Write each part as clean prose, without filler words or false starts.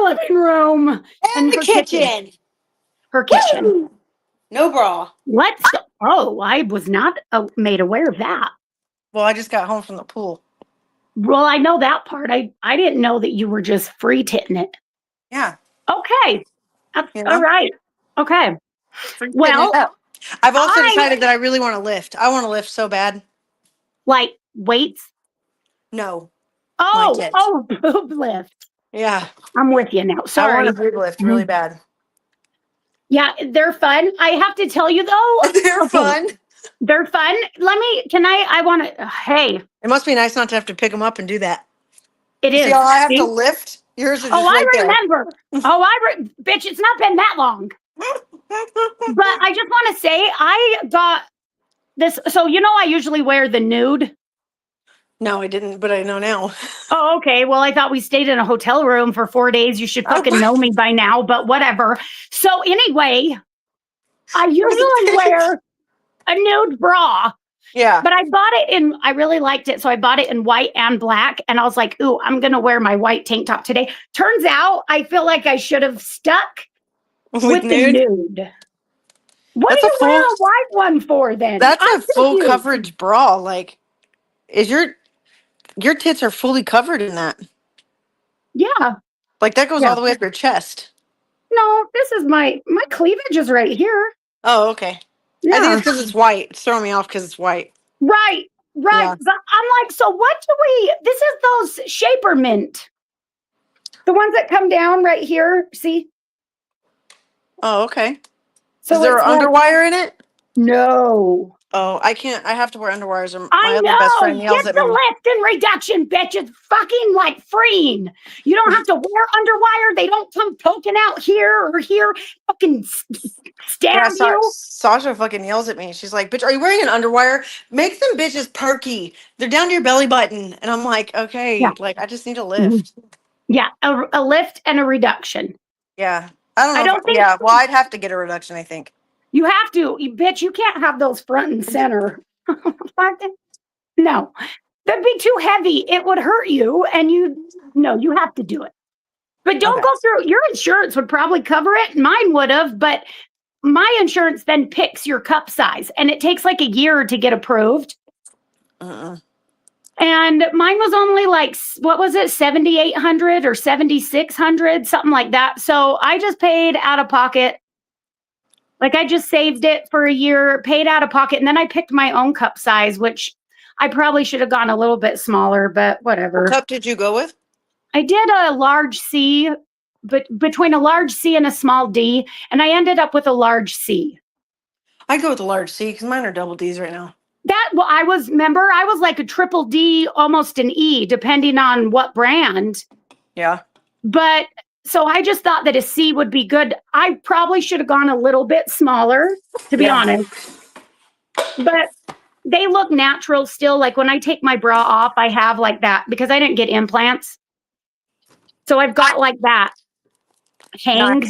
living room and the kitchen. Her kitchen. Woo! No bra. Let's. Oh, I was not made aware of that. Well, I just got home from the pool. Well, I know that part. I didn't know that you were just free titting it. Yeah. Okay. All right. Okay. Well, I've also decided that I really want to lift. I want to lift so bad. Like weights? No. Boob lift. Yeah. I'm with you now. Sorry. I want a boob lift really bad. Yeah, they're fun. I have to tell you though. They're fun. They're fun. I want to, hey. It must be nice not to have to pick them up and do that. It is. See how I have to lift? Yours are just I remember. Bitch, it's not been that long. But I just want to say, I got this. So, I usually wear the nude. No, I didn't, but I know now. Oh, okay. Well, I thought we stayed in a hotel room for 4 days. You should fucking know me by now, but whatever. So anyway, I usually wear a nude bra. Yeah. But I really liked it. So I bought it in white and black. And I was like, ooh, I'm going to wear my white tank top today. Turns out I feel like I should have stuck with the nude. What do you wear a white one for then? That's a full coverage bra. Like, is your tits are fully covered in that? Yeah. Like that goes all the way up your chest. No, this is my cleavage is right here. Oh, okay. Yeah. I think it's because it's white. It's throwing me off because it's white. Right. Yeah. But I'm like, so what this is those shaper mint. The ones that come down right here. See? Oh, okay. So is there underwire in it? No. Oh, I can't. I have to wear underwires or my other best friend yells at me. Get the lift and reduction, bitch. It's fucking like freeing. You don't have to wear underwire. They don't come poking out here or here. Fucking stab you. Sasha fucking yells at me. She's like, bitch, are you wearing an underwire? Make them bitches perky. They're down to your belly button. And I'm like, okay, like I just need a lift. Yeah, a lift and a reduction. Yeah. I don't think well, I'd have to get a reduction, I think. You have to. Bitch, you can't have those front and center. No. That'd be too heavy. It would hurt you. And you have to do it. But don't go through. Your insurance would probably cover it. Mine would have. But my insurance then picks your cup size. And it takes like a year to get approved. And mine was only like, what was it? 7,800 or 7,600, something like that. So I just paid out of pocket. Like I just saved it for a year, paid out of pocket, and then I picked my own cup size, which I probably should have gone a little bit smaller, but whatever. What cup did you go with? I did a large C, but between a large C and a small D, and I ended up with a large C. I go with a large C because mine are double Ds right now. I was like a triple D, almost an E, depending on what brand. Yeah. But so I just thought that a C would be good. I probably should have gone a little bit smaller, to be honest. But they look natural still. Like when I take my bra off, I have like that because I didn't get implants. So I've got like that hang,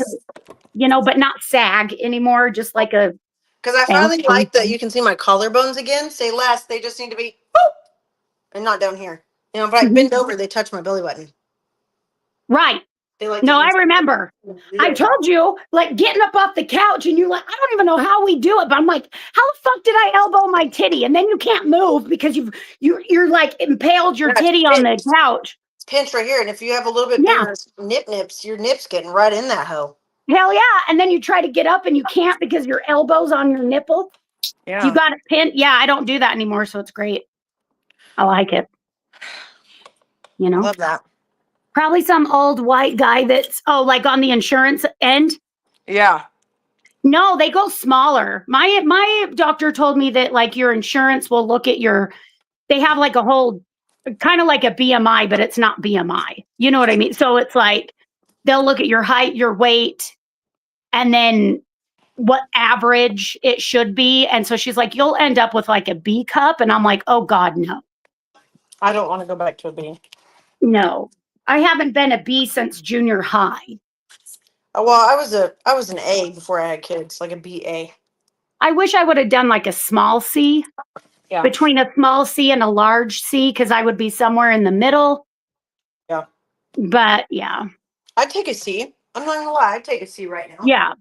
but not sag anymore. Just like a. Because I finally like that you can see my collarbones again. Say less. They just need to be and not down here. If I bend over, they touch my belly button. Right. I remember. I told you, like getting up off the couch and you're like, I don't even know how we do it. But I'm like, how the fuck did I elbow my titty? And then you can't move because you're like impaled your titty on the couch. It's pinched right here. And if you have a little bit bigger nips, your nip's getting right in that hoe. Hell yeah. And then you try to get up and you can't because your elbow's on your nipple. Yeah. You got it pinned. Yeah, I don't do that anymore. So it's great. I like it. Love that. Probably some old white guy that's, like on the insurance end. Yeah. No, they go smaller. My doctor told me that like your insurance will look at they have like a whole, kind of like a BMI, but it's not BMI. You know what I mean? So it's like, they'll look at your height, your weight, and then what average it should be. And so she's like, you'll end up with like a B cup. And I'm like, oh God, no. I don't want to go back to a B. No. I haven't been a B since junior high. Well, I was an A before I had kids, like a BA. I wish I would have done like a small C. Yeah. Between a small C and a large C, because I would be somewhere in the middle. Yeah. But yeah. I'd take a C. I'm not gonna lie, I'd take a C right now. Yeah.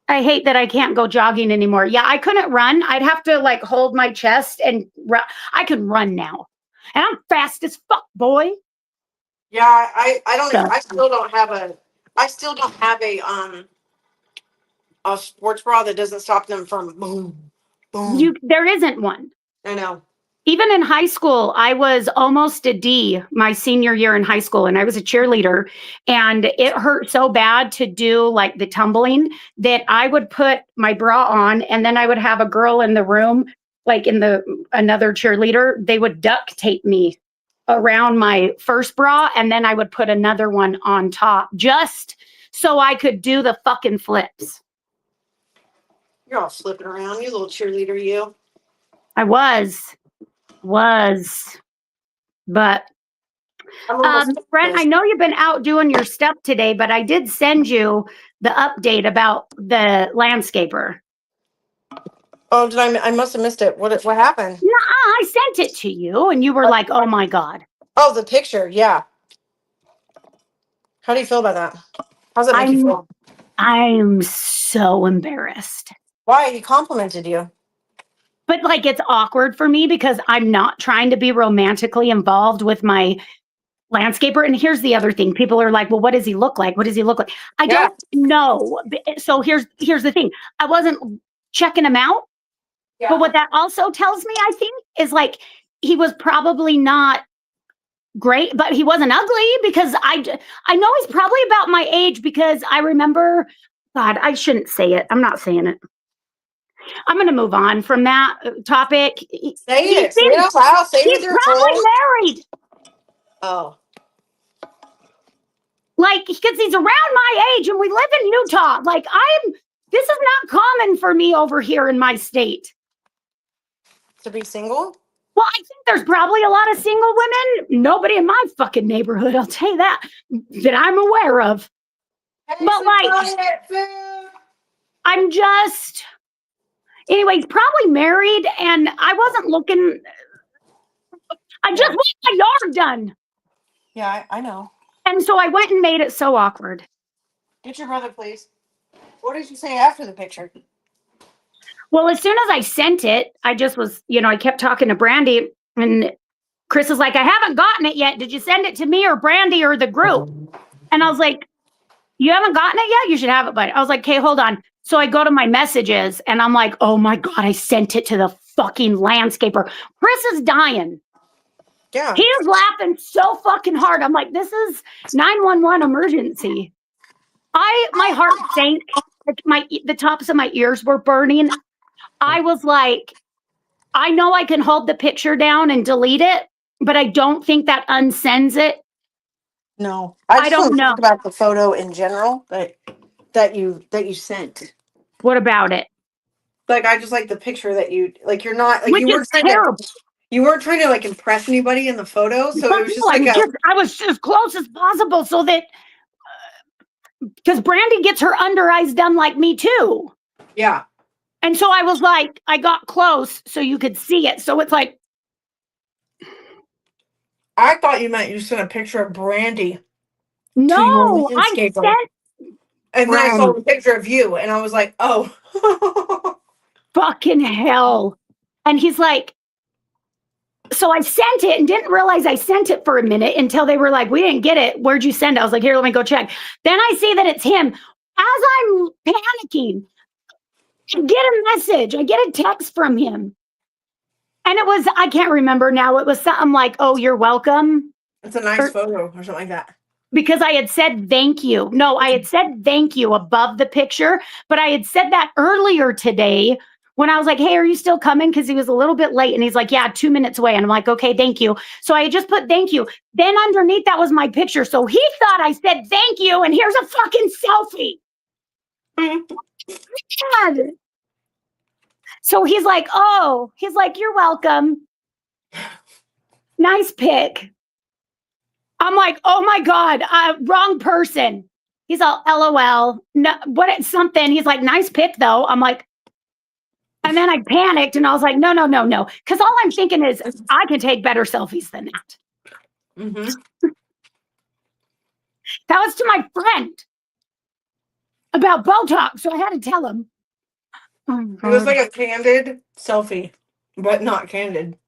I hate that I can't go jogging anymore. Yeah, I couldn't run. I'd have to like hold my chest and I can run now. And I'm fast as fuck, boy. Yeah, I don't So, I still don't have a sports bra that doesn't stop them from boom, boom. there isn't one. I know. Even in high school, I was almost a D my senior year in high school, and I was a cheerleader. And it hurt so bad to do like the tumbling that I would put my bra on, and then I would have a girl in the room, like another cheerleader, they would duct tape me around my first bra, and then I would put another one on top just so I could do the fucking flips. You're all flipping around, you little cheerleader, you. I was. But Brent, I know you've been out doing your stuff today, but I did send you the update about the landscaper. Oh, did I must have missed it. What happened? No, I sent it to you and you were like, oh my God. Oh, the picture, yeah. How do you feel about that? How's it make you feel? I'm so embarrassed. Why? He complimented you. But like it's awkward for me because I'm not trying to be romantically involved with my landscaper. And here's the other thing. People are like, well, what does he look like? What does he look like? I don't know. So here's the thing. I wasn't checking him out. Yeah. But what that also tells me, I think, is like he was probably not great, but he wasn't ugly because I know he's probably about my age because I remember, God, I shouldn't say it. I'm not saying it. I'm going to move on from that topic. Say it. Say it out loud. Say it with your probably married. Oh. Like, because he's around my age and we live in Utah. Like, this is not common for me over here in my state. To be single? Well, I think there's probably a lot of single women. Nobody in my fucking neighborhood, I'll tell you that I'm aware of. Hey, but like, I'm just... Anyway, he's probably married, and I wasn't looking. I just want my yard done. Yeah, I know. And so I went and made it so awkward. Get your brother, please. What did you say after the picture? Well, as soon as I sent it, I just was, I kept talking to Brandy, and Chris is like, I haven't gotten it yet. Did you send it to me or Brandy or the group? And I was like, you haven't gotten it yet? You should have it, buddy. I was like, okay, hold on. So I go to my messages and I'm like, oh my God, I sent it to the fucking landscaper. Chris is dying. Yeah. He is laughing so fucking hard. I'm like, this is 911 emergency. My heart sank. The tops of my ears were burning. I was like, I know I can hold the picture down and delete it, but I don't think that unsends it. No. I don't know about the photo in general, but that you sent. What about it? Like, I just like the picture that you're not like, you weren't trying to like impress anybody in the photo, so it was just like I was as close as possible so that because Brandy gets her under eyes done like me too. Yeah. And so I was like, I got close so you could see it. So it's like, I thought you meant you sent a picture of Brandy. No, I sent. And then I saw a picture of you, and I was like, oh. Fucking hell. And he's like, so I sent it and didn't realize I sent it for a minute until they were like, we didn't get it. Where'd you send it? I was like, here, let me go check. Then I see that it's him. As I'm panicking, I get a message. I get a text from him. And it was, I can't remember now. It was something like, oh, you're welcome. It's a nice photo or something like that. Because I had said thank you. No, I had said thank you above the picture, but I had said that earlier today when I was like, hey, are you still coming? Because he was a little bit late. And he's like, yeah, 2 minutes away. And I'm like, okay, thank you. So I had just put thank you. Then underneath that was my picture. So he thought I said thank you. And here's a fucking selfie. God. So he's like, you're welcome. Nice pic. I'm like, oh my God, wrong person. He's all LOL. No, something. He's like, nice pic though. I'm like, and then I panicked and I was like, no. Because all I'm thinking is I can take better selfies than that. Mm-hmm. That was to my friend about Botox, so I had to tell him. Oh, It was God. like a candid selfie, but not candid.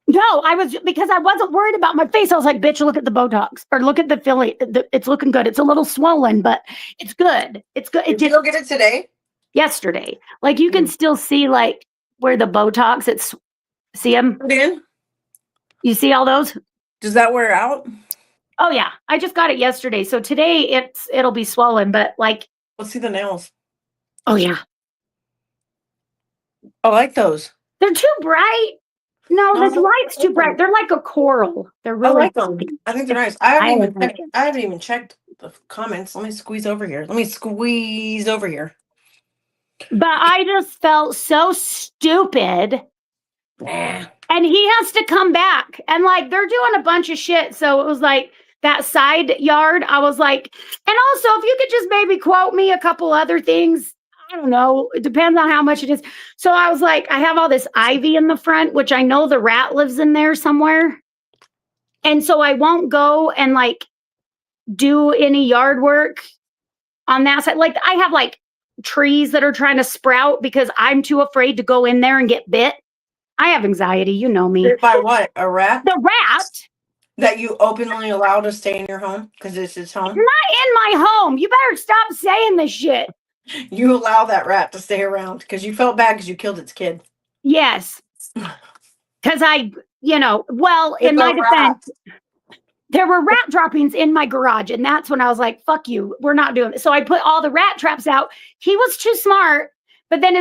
No, I was because I wasn't worried about my face. I was like, bitch, look at the Botox or look at the filling. It's looking good. It's a little swollen, but it's good. It's good. It Did you did go get it today? yesterday. Like you can still see like where the Botox, it's see them? Put in? You see all those? Does that wear out? Oh yeah. I just got it yesterday. So today it'll be swollen, but like, Let's see the nails. oh yeah. I like those. They're too bright. No, No, this light's too bright. They're like a coral. They're I really like them. I think they're nice. I haven't even checked the comments. Let me squeeze over here. Let me squeeze over here. But I just felt so stupid. Nah. And he has to come back. And like they're doing a bunch of shit. So it was like that side yard. I was like, and also if you could just maybe quote me a couple other things. I don't know. It depends on how much it is. So I was like, I have all this ivy in the front, which I know the rat lives in there somewhere. And so I won't go and like do any yard work on that side. Like I have like trees that are trying to sprout because I'm too afraid to go in there and get bit. I have anxiety, you know me. Bit by what? A rat? The rat That you openly allow to stay in your home because it's his home? not in my home. You better stop saying this shit. You allow that rat to stay around because you felt bad because you killed its kid. Yes. Because well, It's in my a defense, there were rat droppings in my garage. And that's when I was like, fuck you. We're not doing it. So I put all the rat traps out. He was too smart. But then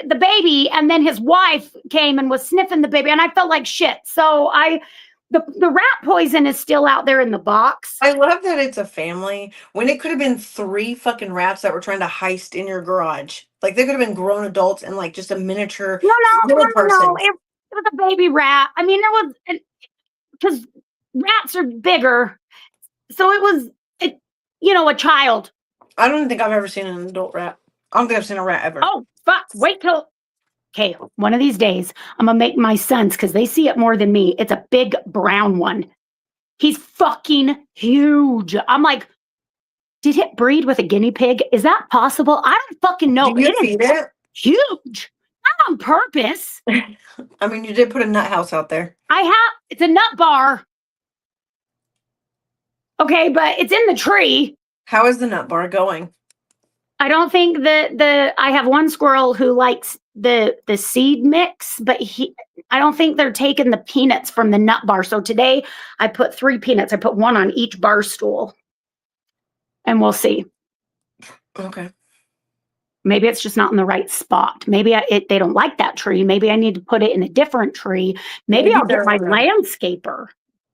the baby and then his wife came and was sniffing the baby. And I felt like shit. So the rat poison is still out there in the box. I love that it's a family when it could have been 3 fucking rats that were trying to heist in your garage. Like they could have been grown adults and like just a miniature little person. No. It was a baby rat. I mean, there was because rats are bigger, so it was a child. I don't think I've ever seen an adult rat. I don't think I've seen a rat ever. Oh fuck! Wait till. Okay, one of these days, I'm gonna make my sons because they see it more than me. It's a big brown one. He's fucking huge. I'm like, did it breed with a guinea pig? Is that possible? I don't fucking know. Do you feed it? Huge. Not on purpose. I mean, you did put a nut house out there. It's a nut bar. Okay, but it's in the tree. How is the nut bar going? I don't think that I have one squirrel who likes the seed mix, but I don't think they're taking the peanuts from the nut bar. So today I put 3 peanuts. I put 1 on each bar stool. And we'll see. Okay. Maybe it's just not in the right spot. Maybe they don't like that tree. Maybe I need to put it in a different tree. Maybe I'll get my landscaper.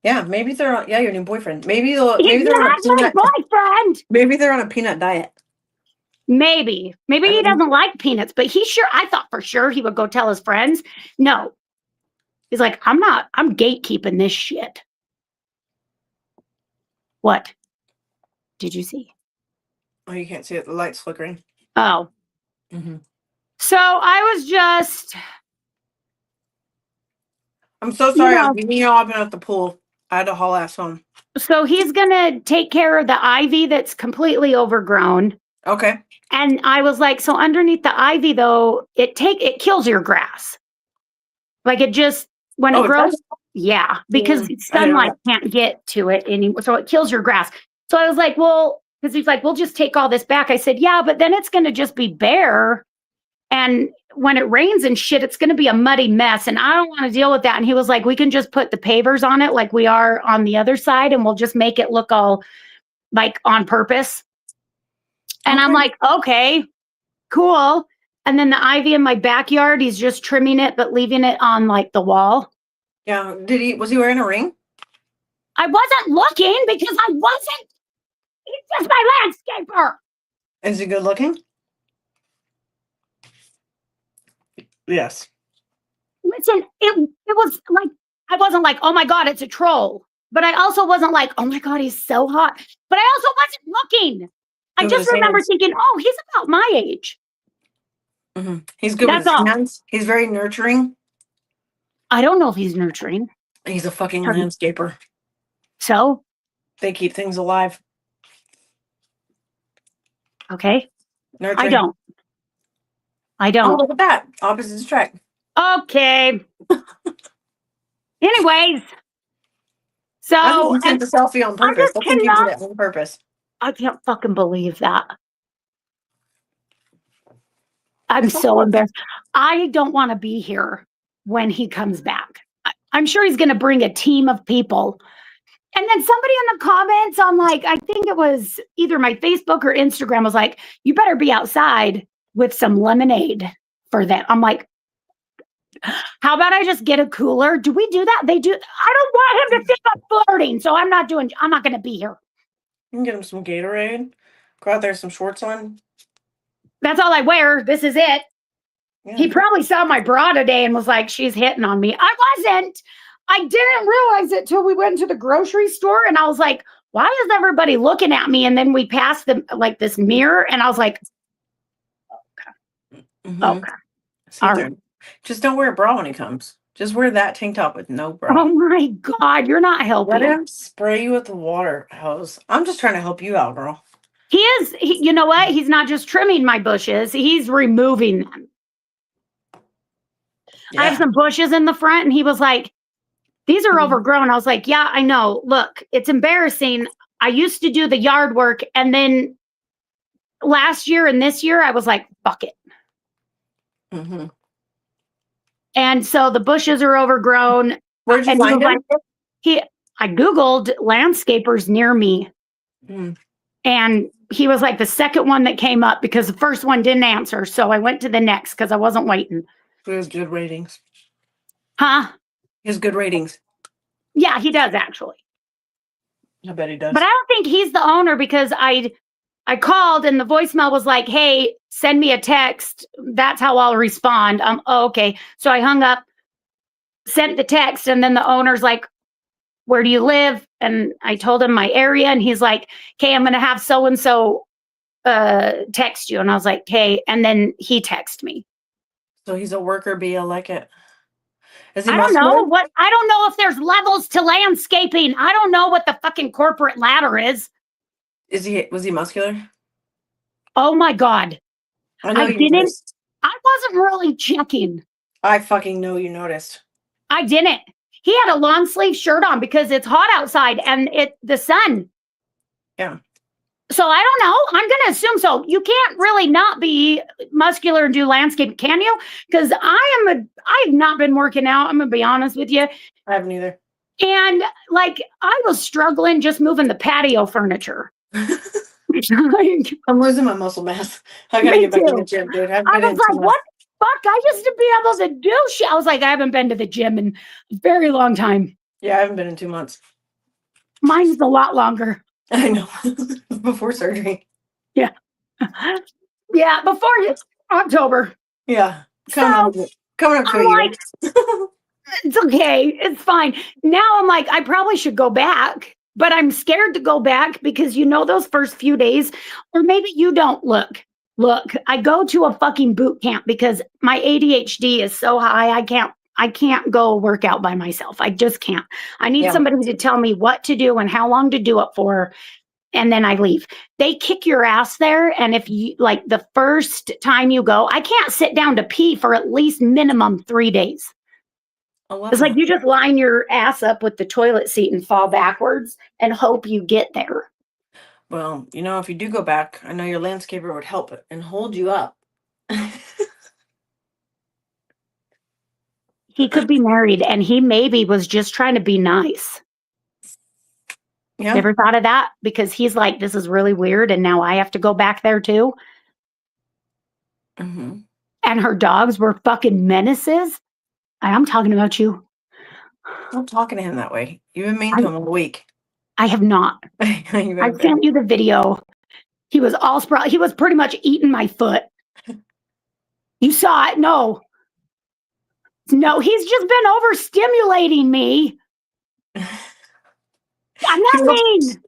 Yeah, maybe they're on. Yeah, your new boyfriend. Maybe they're on a peanut boyfriend. Maybe they're on a peanut diet. Maybe he doesn't like peanuts, but I thought for sure he would go tell his friends. No, he's like, I'm gatekeeping this shit. What did you see? Oh, you can't see it. The light's flickering. Oh. Mm-hmm. So I was just. I'm so sorry. I'm giving you all up at the pool. I had to haul ass home. So he's going to take care of the ivy that's completely overgrown. Okay. And I was like, so underneath the ivy, though, it kills your grass. Like it just, when it grows, yeah, because sunlight can't get to it anymore. So it kills your grass. So I was like, well, because he's like, we'll just take all this back. I said, yeah, but then it's going to just be bare. And when it rains and shit, it's going to be a muddy mess. And I don't want to deal with that. And he was like, we can just put the pavers on it like we are on the other side. And we'll just make it look all like on purpose. And I'm like, okay, cool. And then the ivy in my backyard, he's just trimming it, but leaving it on like the wall. Yeah. Was he wearing a ring? I wasn't looking because I wasn't. He's just my landscaper. Is he good looking? Yes. Listen, it was like, I wasn't like, oh my God, it's a troll. But I also wasn't like, oh my God, he's so hot. But I also wasn't looking. I just remember thinking, oh, he's about my age. Mm-hmm. He's good with his hands. He's very nurturing. I don't know if he's nurturing. He's a fucking landscaper. So? They keep things alive. Okay. Nurturing. I Oh, don't. look at that. Opposites attract. Okay. Anyways. So, I think you sent the selfie on I purpose. just I think you did cannot. it on purpose. I can't fucking believe that. I'm It's so okay. embarrassed. I don't want to be here when he comes back. I'm sure he's going to bring a team of people. And then somebody in the comments on, like, I think it was either my Facebook or Instagram was like, you better be outside with some lemonade for them. I'm like, how about I just get a cooler? Do we do that? They do. I don't want him to think I'm flirting, so I'm not going to be here. You can get him some Gatorade. Go out there, some shorts on. That's all I wear. This is it. Yeah. He probably saw my bra today and was like, she's hitting on me. I wasn't. I didn't realize it till we went to the grocery store, and I was like, why is everybody looking at me? And then we passed this mirror, and I was like, okay. See there. Just don't wear a bra when he comes. Just wear that tank top with no bra. Oh my God, you're not helping. Let him spray you with the water hose. I'm just trying to help you out, girl. He is. You know what? He's not just trimming my bushes. He's removing them. Yeah. I have some bushes in the front, and he was like, these are overgrown. I was like, yeah, I know. Look, it's embarrassing. I used to do the yard work, and then last year and this year, I was like, fuck it. Mm-hmm. And so the bushes are overgrown. Where'd you find him? I Googled landscapers near me. And he was like the second one that came up because the first one didn't answer. So I went to the next because I wasn't waiting. He has good ratings. Huh? He has good ratings. Yeah, he does actually. I bet he does. But I don't think he's the owner because I called and the voicemail was like, hey, send me a text. That's how I'll respond. Oh, okay. So I hung up, sent the text, and then the owner's like, where do you live? And I told him my area, and he's like, okay, I'm going to have so-and-so text you. And I was like, hey, and then he texted me. So he's a worker bee. I like it. Is he I don't know I don't know if there's levels to landscaping. I don't know what the fucking corporate ladder is. Was he muscular? Oh my God. I wasn't really checking. I fucking know you noticed. I didn't. He had a long sleeve shirt on because it's hot outside and the sun. Yeah. So I don't know. I'm going to assume so. You can't really not be muscular and do landscape, can you? Because I've not been working out. I'm going to be honest with you. I haven't either. And like, I was struggling just moving the patio furniture. I'm losing my muscle mass. I got to get back in the gym, dude. I was like, what the fuck? I used to be able to do shit. I was like, I haven't been to the gym in a very long time. Yeah, I haven't been in 2 months. Mine's a lot longer. I know. Before surgery. Yeah. Yeah, before October. Yeah. Coming up to a year. It's okay. It's fine. Now I'm like, I probably should go back, but I'm scared to go back because those first few days, or maybe you don't look, I go to a fucking boot camp because my ADHD is so high. I can't go work out by myself. I just can't. I need somebody to tell me what to do and how long to do it for. And then I leave. They kick your ass there. And if you like the first time you go, I can't sit down to pee for at least minimum 3 days. It's like you just line your ass up with the toilet seat and fall backwards and hope you get there. Well, if you do go back, I know your landscaper would help and hold you up. He could be married and he maybe was just trying to be nice. Yeah. You ever thought of that? Because he's like, this is really weird. And now I have to go back there too. Mm-hmm. And her dogs were fucking menaces. I'm talking about you. Don't talking to him that way. You've been mean to him all week. I have not. I sent you the video. He was all sprawled. He was pretty much eating my foot. You saw it? No, he's just been overstimulating me. I'm not mean.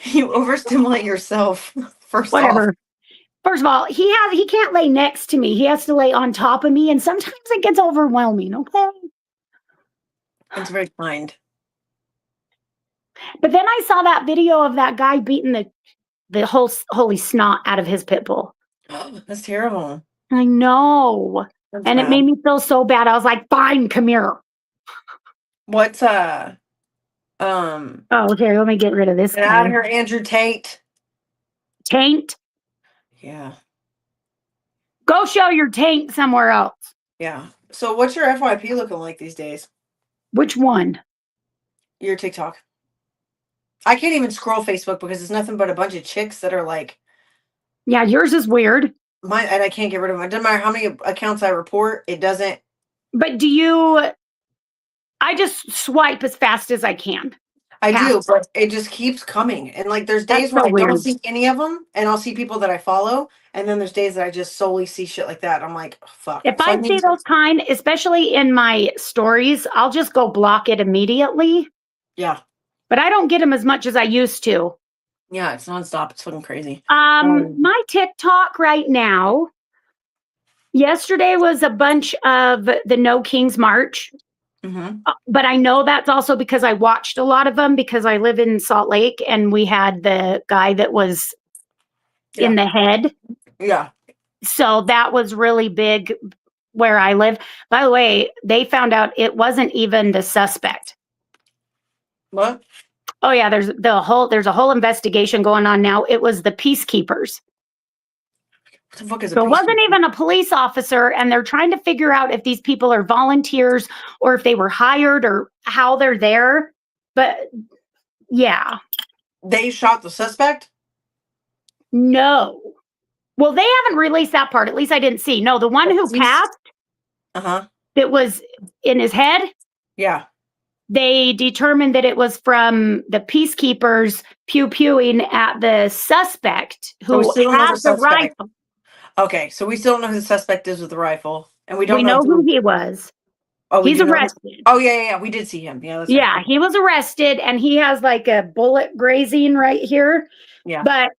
You overstimulate yourself. First of all, he can't lay next to me. He has to lay on top of me, and sometimes it gets overwhelming. Okay. It's very kind. But then I saw that video of that guy beating the whole holy snot out of his pit bull. That's terrible. I know. That's And it bad. made me feel so bad. I was like, fine, come here. What's Oh, okay, let me get rid of this get out guy. of here, Andrew Tate. Taint. Yeah. Go show your taint somewhere else. Yeah. So what's your FYP looking like these days? Which one? Your TikTok. I can't even scroll Facebook because it's nothing but a bunch of chicks that are like Yeah, yours is weird. and I can't get rid of them. It doesn't matter how many accounts I report, it doesn't. But I just swipe as fast as I can. I do, but it just keeps coming. And like there's days That's when so I don't weird. see any of them and I'll see people that I follow. And then there's days that I just solely see shit like that. I'm like, oh, fuck. If So I see those kind, especially in my stories, I'll just go block it immediately. Yeah. But I don't get them as much as I used to. Yeah, it's nonstop. It's fucking crazy. My TikTok right now, yesterday was a bunch of the No Kings March. Mm-hmm. But I know that's also because I watched a lot of them because I live in Salt Lake and we had the guy that was in the head. Yeah. So that was really big where I live. By the way, they found out it wasn't even the suspect. What? Oh yeah, there's a whole investigation going on now. It was the peacekeepers. What the fuck is So it wasn't even a police officer, and they're trying to figure out if these people are volunteers or if they were hired or how they're there. But yeah. They shot the suspect? No. Well, they haven't released that part. At least I didn't see. No, the one who passed that was in his head. Yeah. They determined that it was from the peacekeepers pew-pewing at the suspect who has the rifle. Okay, so we still don't know who the suspect is with the rifle. And we don't We know who he was. Oh, he's arrested. Oh, yeah. We did see him. Yeah, that's right. He was arrested and he has like a bullet grazing right here. Yeah. But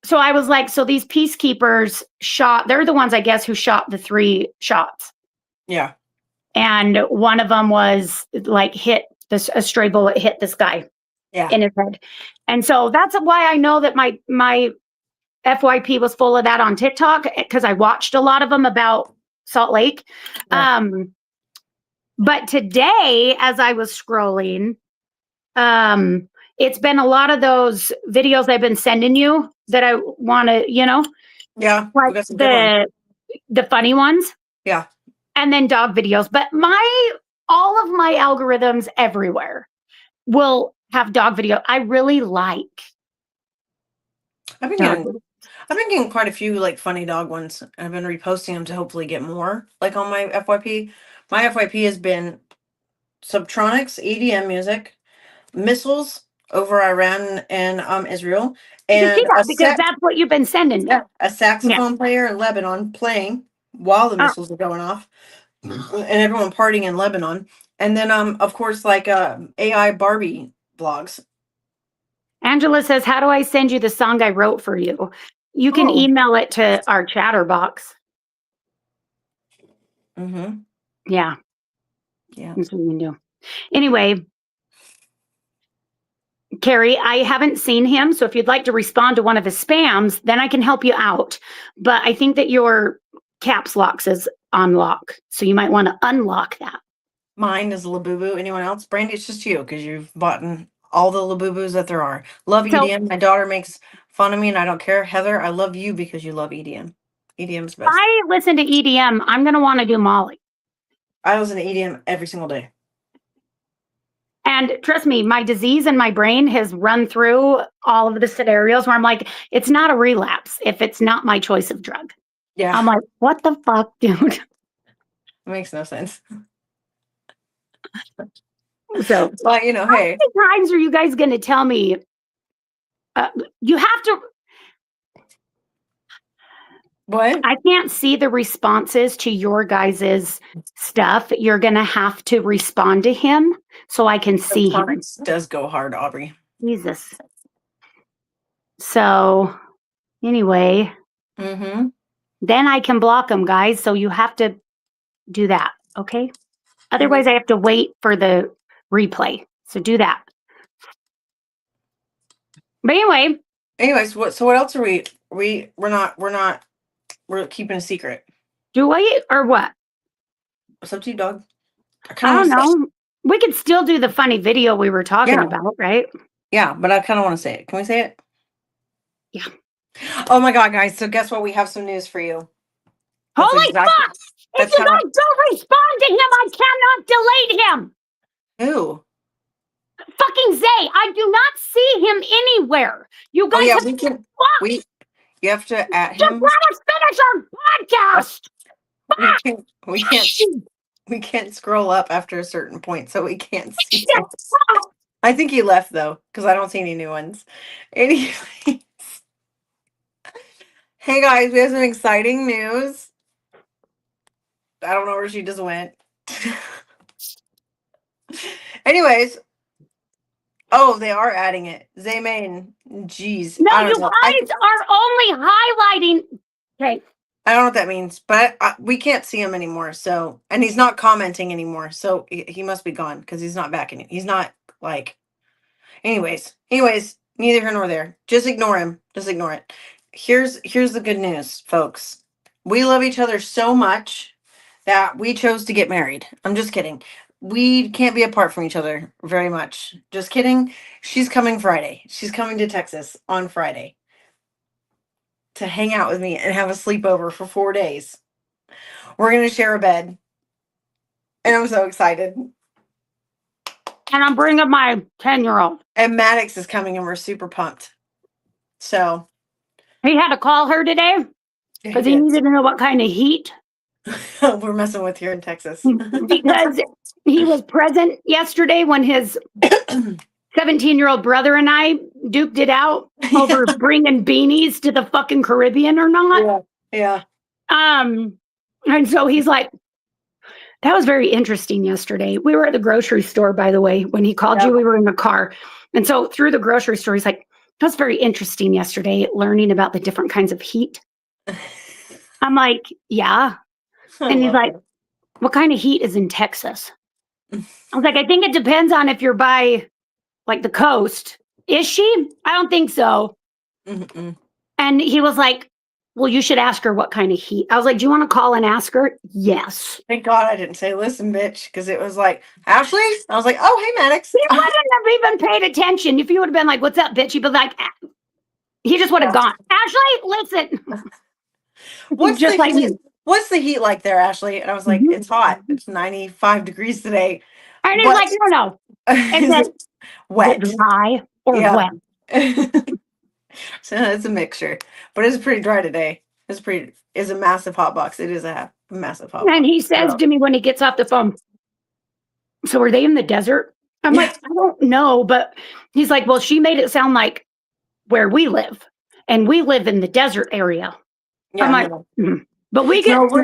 so I was like, so these peacekeepers they're the ones, I guess, who shot the 3 shots. Yeah. And one of them was like a stray bullet hit this guy in his head. And so that's why I know that my FYP was full of that on TikTok because I watched a lot of them about Salt Lake. Yeah. But today, as I was scrolling, it's been a lot of those videos I've been sending you that I want to, yeah, like the funny ones. Yeah. And then dog videos. But all of my algorithms everywhere will have dog video. I really like. I've been getting quite a few like funny dog ones. I've been reposting them to hopefully get more like on my FYP. My FYP has been Subtronics, EDM music, missiles over Iran and Israel, and because that's what you've been sending me. Yeah, a saxophone player in Lebanon playing while the missiles are going off, and everyone partying in Lebanon. And then of course like AI Barbie vlogs. Angela says, how do I send you the song I wrote for you? You can email it to our ChatHerBox. Mm-hmm. Yeah. Yeah. That's what you can do. Anyway, Carrie, I haven't seen him. So if you'd like to respond to one of his spams, then I can help you out. But I think that your caps lock says on lock. So you might want to unlock that. Mine is Labubu. Anyone else? Brandy, it's just you because you've bought all the Labubus that there are. Love EDM. My daughter makes fun of me and I don't care. Heather, I love you because you love EDM. EDM's best. I listen to EDM. I'm going to want to do Molly. I listen to EDM every single day. And trust me, my disease in my brain has run through all of the scenarios where I'm like, it's not a relapse if it's not my choice of drug. Yeah. I'm like, what the fuck, dude? It makes no sense. So, well, hey. How many times are you guys going to tell me? You have to. What? I can't see the responses to your guys' stuff. You're going to have to respond to him so I can see him. It does go hard, Aubrey. Jesus. So, anyway. Mm-hmm. Then I can block them, guys. So you have to do that, okay? Otherwise, I have to wait for the replay. So do that. But anyway, Anyways, what else are we're keeping a secret. do we or what? What's up to you, dog? I I kind of don't want to say know. We could still do the funny video we were talking yeah, about, right? yeah, but I kind of want to say it. Can we say it? Yeah. Oh my god, guys! So guess what? We have some news for you. That's Holy exactly. fuck! If That's you kind of guys don't respond to him, I cannot delete him. who. Fucking Zay, I do not see him anywhere. You Oh guys yeah, have we can. fuck. We you have to at Just him. let us finish our Uh, podcast. we can't. We can't. We can't scroll up after a certain point, so we can't see him. I think he left though, because I don't see any new ones. Anyways, hey guys, we have some exciting news. I don't know where she just went. Anyways, oh, they are adding it. Zaymain. Jeez, No, I you don't know. guys are only highlighting. Okay. I don't know what that means, but we can't see him anymore. So, and he's not commenting anymore. So he must be gone because he's not back in. He's not like. Anyways, neither here nor there. Just ignore him. Just ignore it. Here's the good news, folks. We love each other so much that we chose to get married. I'm just kidding. We can't be apart from each other very much. Just kidding. She's coming Friday. She's coming to Texas on Friday to hang out with me and have a sleepover for 4 days. We're going to share a bed. And I'm so excited. And I'm bringing my 10-year-old. And Maddox is coming and we're super pumped. So He had to call her today because he needed to know what kind of heat. we're messing with here in Texas. Because he was present yesterday when his 17-year-old brother and I duked it out over bringing beanies to the fucking Caribbean or not. Yeah. And so he's like, that was very interesting yesterday. We were at the grocery store, by the way. When he called you, we were in the car. And so through the grocery store, he's like, that was very interesting yesterday, learning about the different kinds of heat. I'm like, yeah. And he's like, what kind of heat is in Texas? I was like, I think it depends on if you're by like the coast. Is she? I don't think so. Mm-mm. And he was like, well, you should ask her what kind of heat. I was like, do you want to call and ask her? Yes. Thank God I didn't say, listen, bitch, because it was like, Ashley? I was like, oh, hey, Maddox. He wouldn't have even paid attention. If you would have been like, what's up, bitch? He'd be like, he just would have gone, Ashley, listen. What's just the like heat? What's the heat like there, Ashley? And I was like, it's hot. It's 95 degrees today. And he's like, no. And then wet. Dry or wet. So it's a mixture, but it's pretty dry today. It's a massive hot box. It is a massive hot box. And he says to me when he gets off the phone, so are they in the desert? I'm like, I don't know. But he's like, well, she made it sound like where we live. And we live in the desert area. Yeah, I'm like, but we get we're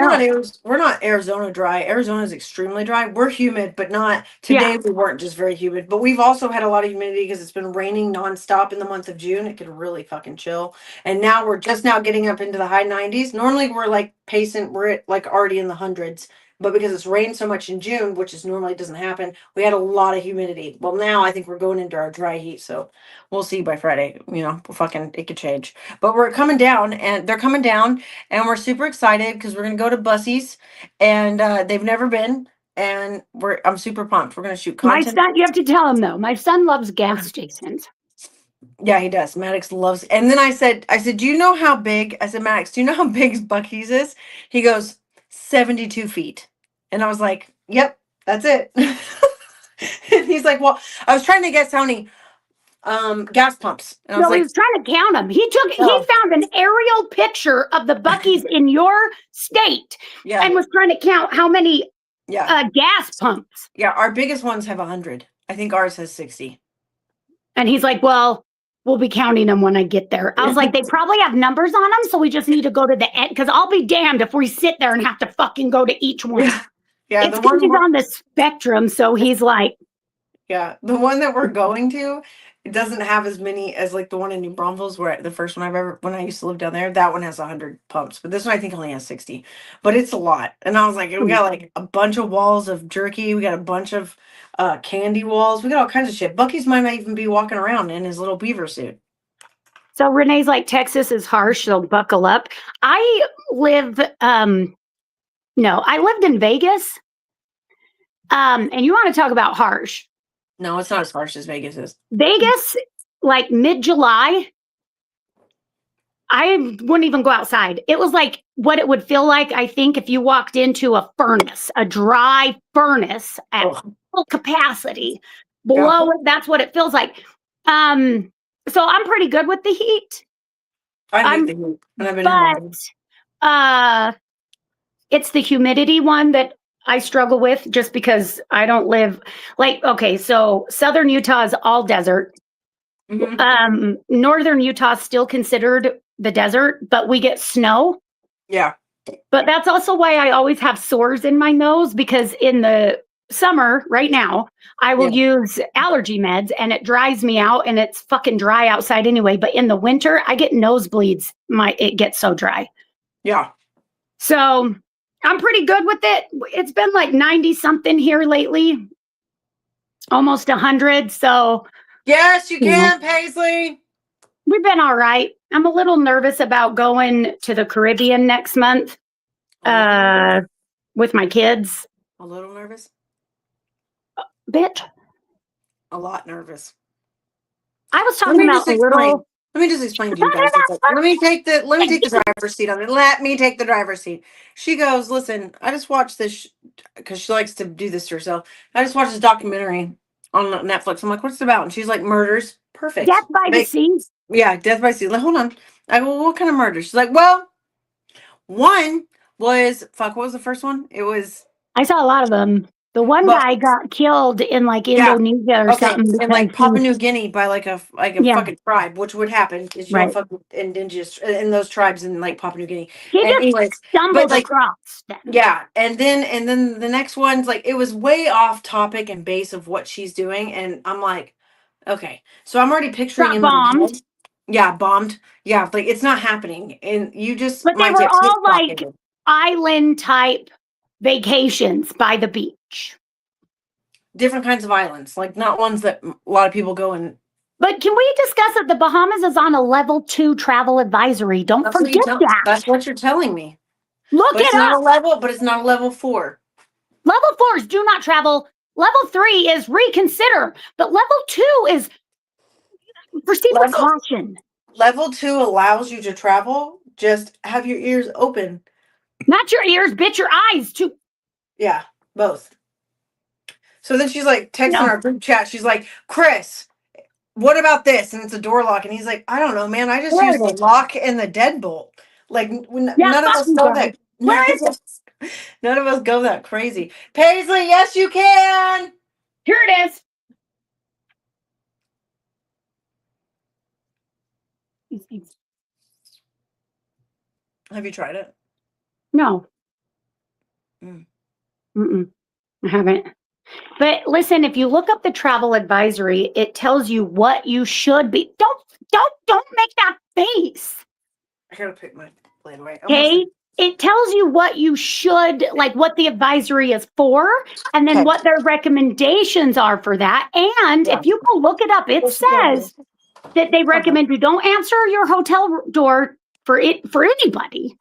not Arizona dry. Arizona is extremely dry. We're humid, but not today. We weren't just very humid, but we've also had a lot of humidity because it's been raining nonstop in the month of June. It could really fucking chill. And now we're just now getting up into the high 90s. Normally we're like we're at like already in the hundreds. But because it's rained so much in June, which is normally doesn't happen, we had a lot of humidity. Well, now I think we're going into our dry heat, so we'll see by Friday. It could change. But we're coming down, and they're coming down, and we're super excited because we're gonna go to Bussey's, and they've never been, and I'm super pumped. We're gonna shoot content. My son, you have to tell him though. My son loves gas stations. Yeah, he does. Maddox loves. And then I said, do you know how big? I said, Maddox, do you know how big Bucky's is? He goes, 72 feet. And I was like, yep, that's it. And he's like, well, I was trying to guess how many gas pumps. And I was he was trying to count them. He found an aerial picture of the Bucky's in your state and was trying to count how many gas pumps. Yeah, our biggest ones have 100. I think ours has 60. And he's like, well, we'll be counting them when I get there. I was like, they probably have numbers on them, so we just need to go to the end, because I'll be damned if we sit there and have to fucking go to each one. Yeah, it's because he's on the spectrum, so he's like. Yeah, the one that we're going to, it doesn't have as many as like the one in New Braunfels, where the first one when I used to live down there, that one has 100 pumps, but this one I think only has 60. But it's a lot. And I was like, we got like a bunch of walls of jerky, we got a bunch of candy walls, we got all kinds of shit. Bucky's might not even be walking around in his little beaver suit. So Renee's like, Texas is harsh, so buckle up. I lived in Vegas. And you want to talk about harsh. No, it's not as harsh as Vegas is. Vegas, like mid-July, I wouldn't even go outside. It was like what it would feel like, I think, if you walked into a furnace, a dry furnace at full capacity. Below it, that's what it feels like. So I'm pretty good with the heat. I hate the heat. And I've been but it's the humidity one that I struggle with, just because I don't live so southern Utah is all desert. Northern Utah is still considered the desert, but we get snow. Yeah. But that's also why I always have sores in my nose, because in the summer right now, I will use allergy meds and it dries me out, and it's fucking dry outside anyway. But in the winter, I get nosebleeds. It gets so dry. Yeah. So I'm pretty good with it. It's been like 90 something here lately, almost 100. So yes, you can, Paisley. We've been all right. I'm a little nervous about going to the Caribbean next month with my kids. A little nervous? Bit. A lot nervous. I was talking about a little. Let me just explain to you guys. Let me take the driver's seat on it. Let me take the driver's seat. She goes, listen, I just watched this because she likes to do this to herself. I just watched this documentary on Netflix. I'm like, what's it about? And she's like, murders. Perfect. Death by the Sea. Yeah, death by sea. Like, hold on. I go, well, what kind of murder? She's like, well, one was what was the first one? It was. I saw a lot of them. The one guy got killed in like Indonesia or something. In like Papua New Guinea by like a fucking tribe, which would happen is you don't fuck with indigenous in those tribes in like Papua New Guinea. He just stumbled across them. Yeah, and then the next one's like, it was way off topic and base of what she's doing, and I'm like, okay, so I'm already picturing in bombed. Bombed. Yeah, like it's not happening, and you just. But they were all like island type vacations by the beach. Different kinds of islands, like not ones that a lot of people go in. But can we discuss that the Bahamas is on a level 2 travel advisory? Don't forget that. That's what you're telling me. Look it up. But it's not a level 4. Level 4s do not travel. Level 3 is reconsider. But level 2 is proceed with caution. Level 2 allows you to travel. Just have your ears open. Not your ears, bitch, your eyes too. Yeah, both. So then she's like texting our group chat. She's like, Chris, what about this? And it's a door lock. And he's like, I don't know, man. I just used the lock and the deadbolt. Like none of us know that. Where is it? None of us go that crazy. Paisley, yes, you can. Here it is. Have you tried it? No. I haven't. But listen, if you look up the travel advisory, it tells you what you should be. Don't make that face. I gotta pick my blade away. Okay. It tells you what you should, like what the advisory is for, and then what their recommendations are for that. And if you go look it up, it says that they recommend you don't answer your hotel door for anybody.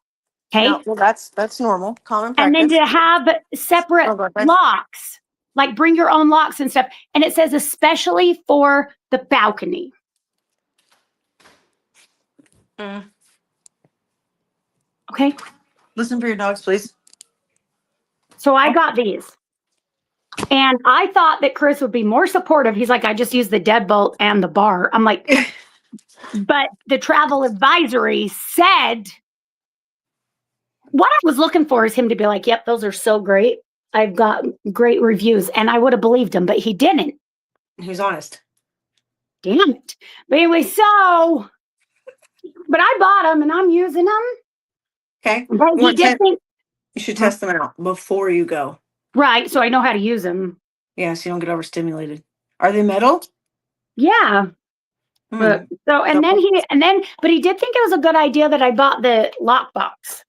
Okay. No, well, that's normal, common practice. And then to have separate locks, like bring your own locks and stuff. And it says especially for the balcony. Okay. Listen for your dogs, please. So I got these. And I thought that Chris would be more supportive. He's like, I just used the deadbolt and the bar. I'm like, but the travel advisory said, what I was looking for is him to be like, yep, those are so great. I've got great reviews. And I would have believed him, but he didn't. He's honest. Damn it. But anyway, but I bought them and I'm using them. Okay. But he did think, you should test them out before you go. Right. So I know how to use them. Yeah. So you don't get overstimulated. Are they metal? Yeah. But he did think it was a good idea that I bought the lockbox.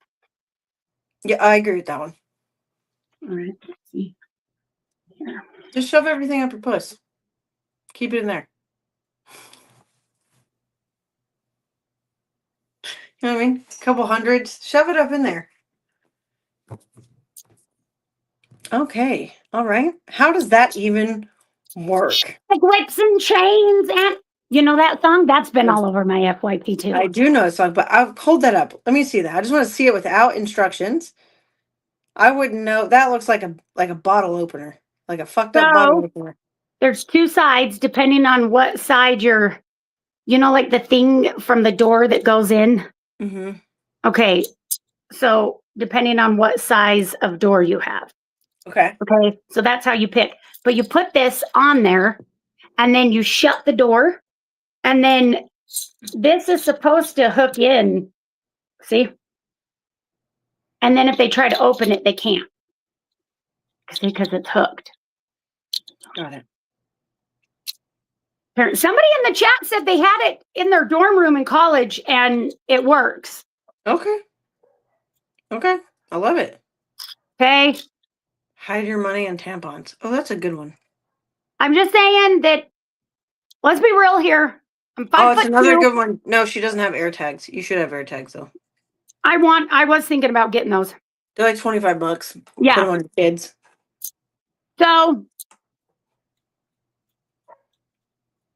Yeah, I agree with that one. All right. Let's see. Here. Just shove everything up your puss. Keep it in there. You know what I mean? A couple hundreds. Shove it up in there. Okay. All right. How does that even work? Like whips and chains, and you know that song? That's been all over my FYP too. I do know a song, but I'll hold that up. Let me see that. I just want to see it without instructions. I wouldn't know. That looks like a bottle opener, like a fucked up bottle opener. There's two sides depending on what side you're, like the thing from the door that goes in. Mm-hmm. Okay, so depending on what size of door you have. Okay. Okay, so that's how you pick. But you put this on there, and then you shut the door, and then this is supposed to hook in. See? And then if they try to open it, they can't. Because it's hooked. Got it. Somebody in the chat said they had it in their dorm room in college and it works. Okay. Okay. I love it. Okay. Hide your money in tampons. Oh, that's a good one. I'm just saying that, let's be real here. I'm 5'2". Oh, it's another good one. No, she doesn't have air tags. You should have air tags though. I was thinking about getting those. They're like $25. Yeah. Put them on your kids. So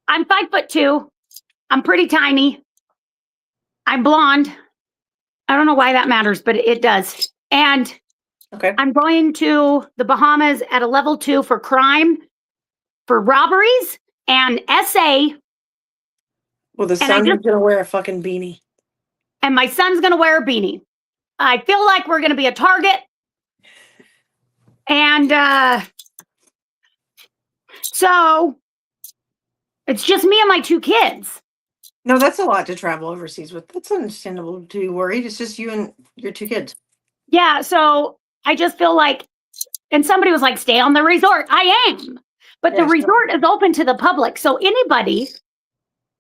I'm 5'2". I'm pretty tiny. I'm blonde. I don't know why that matters, but it does. And okay. I'm going to the Bahamas at a level 2 for crime, for robberies, and SA. Well, the son's gonna wear a fucking beanie. And my son's gonna wear a beanie. I feel like we're gonna be a target. And so it's just me and my 2 kids. No, that's a lot to travel overseas with. That's understandable to be worried. It's just you and your 2 kids. Yeah, so I just feel like, and somebody was like, stay on the resort. I am. But the resort is open to the public. So anybody,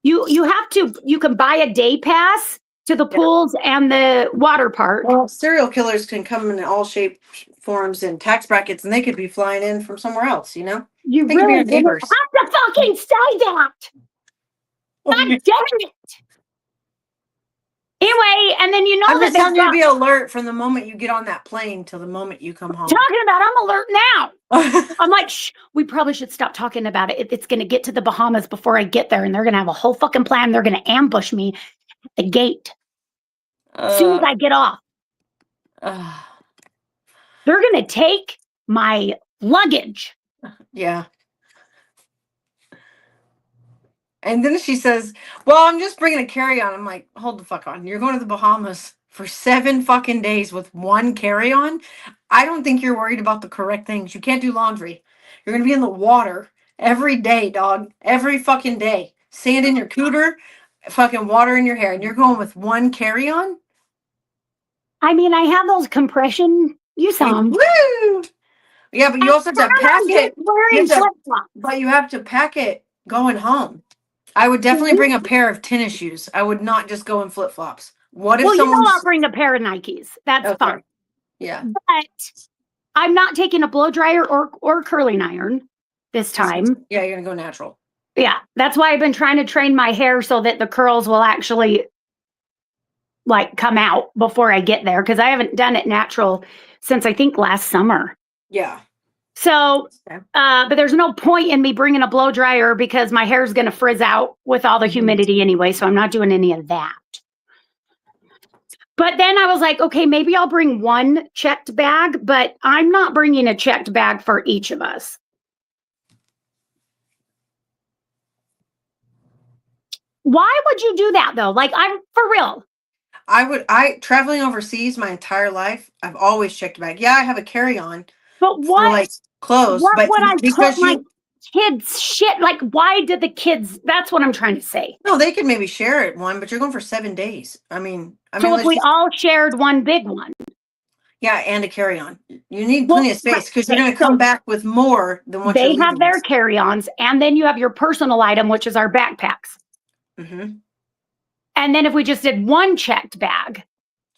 you can buy a day pass to the pools and the water park. Well, serial killers can come in all shapes, forms, and tax brackets, and they could be flying in from somewhere else, you know? You they really could be neighbors. have to fucking say that. God damn it. Anyway, and then I'm just telling you to be alert from the moment you get on that plane till the moment you come home. Talking about, I'm alert now. I'm like, shh, we probably should stop talking about it. It's going to get to the Bahamas before I get there, and they're going to have a whole fucking plan. They're going to ambush me at the gate as soon as I get off. They're going to take my luggage. Yeah. And then she says, well, I'm just bringing a carry-on. I'm like, hold the fuck on. You're going to the Bahamas for 7 fucking days with 1 carry-on? I don't think you're worried about the correct things. You can't do laundry. You're going to be in the water every day, dog. Every fucking day. Sand in your cooter, fucking water in your hair. And you're going with 1 carry-on? I mean, I have those compression. You saw them. Woo! Yeah, but you also have to pack it. But you have to pack it going home. I would definitely bring a pair of tennis shoes. I would not just go in flip-flops. What if someone... I'll bring a pair of Nikes. That's fine. Yeah. But I'm not taking a blow dryer or curling iron this time. Yeah, you're going to go natural. Yeah. That's why I've been trying to train my hair so that the curls will actually come out before I get there, because I haven't done it natural since I think last summer. Yeah. So, but there's no point in me bringing a blow dryer because my hair is going to frizz out with all the humidity anyway. So I'm not doing any of that. But then I was like, okay, maybe I'll bring 1 checked bag, but I'm not bringing a checked bag for each of us. Why would you do that though? I'm for real. Traveling overseas my entire life, I've always checked a bag. Yeah, I have a carry-on. But what? Clothes. What but would I because put my kids shit? Why did the kids? That's what I'm trying to say. No, they could maybe share it one, but you're going for 7 days. I mean, so if we all shared 1 big one. Yeah, and a carry-on. You need plenty of space because you're going to come back with more than what they have their carry-ons, and then you have your personal item, which is our backpacks. Mm-hmm. And then if we just did 1 checked bag.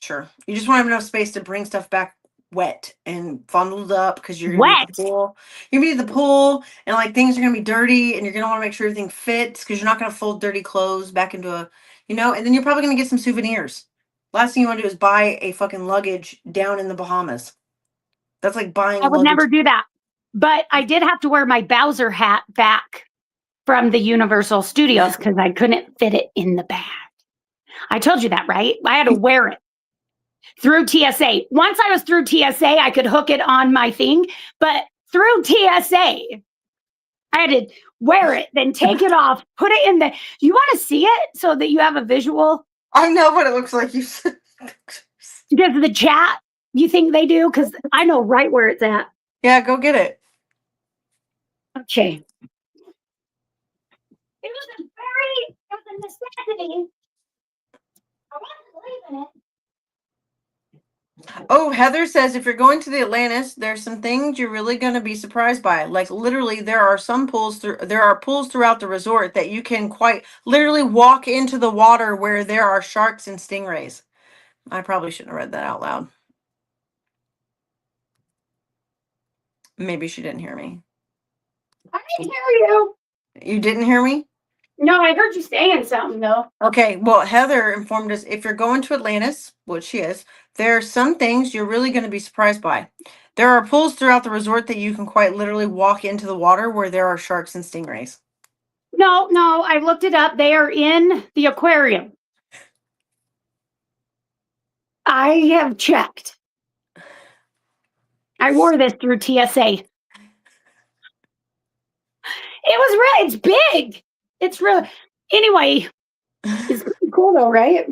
Sure. You just want to have enough space to bring stuff back wet and fondled up because you're going to be at the pool. You're going to be at the pool and things are going to be dirty and you're going to want to make sure everything fits because you're not going to fold dirty clothes back into and then you're probably going to get some souvenirs. Last thing you want to do is buy a fucking luggage down in the Bahamas. That's like buying I would luggage. never do that. But I did have to wear my Bowser hat back from the Universal Studios because I couldn't fit it in the bag. I told you that, right? I had to wear it through TSA. Once I was through TSA, I could hook it on my thing, but through TSA, I had to wear it, then take it off, put it in the. You want to see it so that you have a visual? I know what it looks like. You said. Does the chat, you think they do? Because I know right where it's at. Yeah, go get it. Okay. It was a necessity. I wasn't believing it. Oh, Heather says if you're going to the Atlantis, there's some things you're really going to be surprised by. Like literally, there are pools throughout the resort that you can quite literally walk into the water where there are sharks and stingrays. I probably shouldn't have read that out loud. Maybe she didn't hear me. I didn't hear you. You didn't hear me? No, I heard you saying something though. Okay, well, Heather informed us if you're going to Atlantis, which she is, there are some things you're really going to be surprised by. There are pools throughout the resort that you can quite literally walk into the water where there are sharks and stingrays. No, I looked it up. They are in the aquarium. I have checked. I wore this through TSA. It's big. It's really, anyway, it's pretty cool though, right?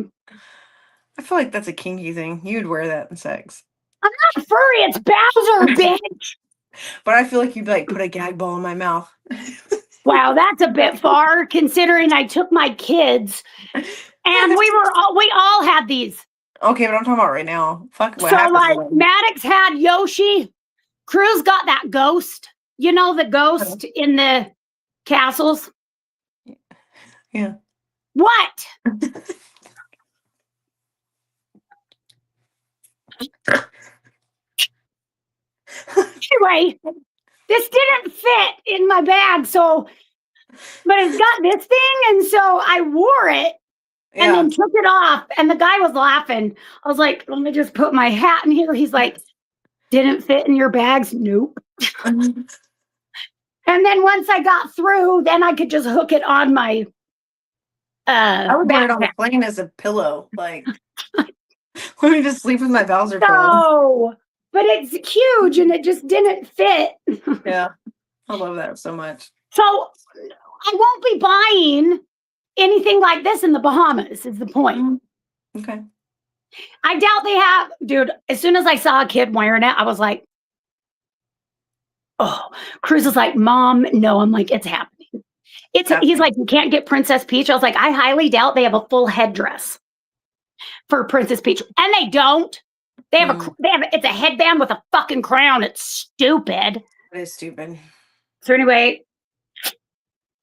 I feel like that's a kinky thing. You'd wear that in sex. I'm not furry. It's Bowser, bitch. But I feel like you'd like put a gag ball in my mouth. Wow, that's a bit far considering I took my kids and we all had these. Okay, but I'm talking about right now. Fuck what so happened. Like Maddox had Yoshi. Cruz got that ghost. You know the ghost in the castles? Yeah. What? Anyway, this didn't fit in my bag, but it's got this thing, and so I wore it and then took it off, and the guy was laughing. I was like, let me just put my hat in here. He's like, didn't fit in your bags? Nope. And then once I got through, then I could just hook it on my I would wear it on the plane as a pillow. Like, let me just sleep with my Bowser pillow. No, but it's huge and it just didn't fit. Yeah, I love that so much. So I won't be buying anything like this in the Bahamas, is the point. Okay. I doubt they have, dude. As soon as I saw a kid wearing it, I was like, oh, Cruz is like, Mom, no. I'm like, it's happening. He's like, you can't get Princess Peach. I was like, I highly doubt they have a full headdress for Princess Peach. And they don't. They have it's a headband with a fucking crown. It's stupid. It is stupid. So anyway,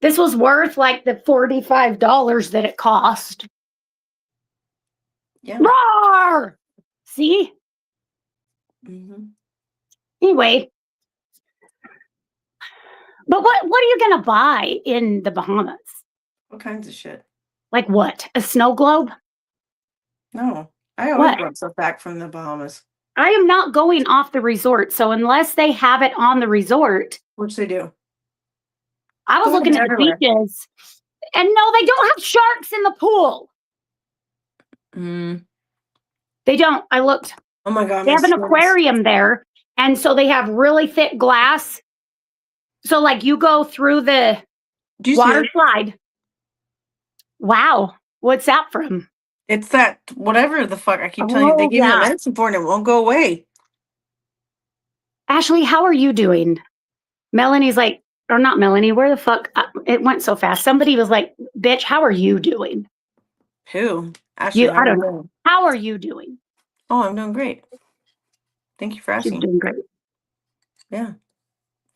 this was worth like the $45 that it cost. Yeah. Roar! See? Anyway. But what are you going to buy in the Bahamas? What kinds of shit? Like what? A snow globe? No. I always brought stuff back from the Bahamas. I am not going off the resort. So unless they have it on the resort. Which they do. I was looking at the beaches. And no, they don't have sharks in the pool. They don't. I looked. Oh my God. They have an aquarium there. And so they have really thick glass. So like you go through the water slide. Wow. What's that from? It's that whatever the fuck I keep telling you. They give you medicine for it and it won't go away. Ashley, how are you doing? Melanie's like, or not Melanie, where the fuck? It went so fast. Somebody was like, bitch, how are you doing? Who? Ashley, I don't know. How are you doing? Oh, I'm doing great. Thank you for asking. She's doing great. Yeah.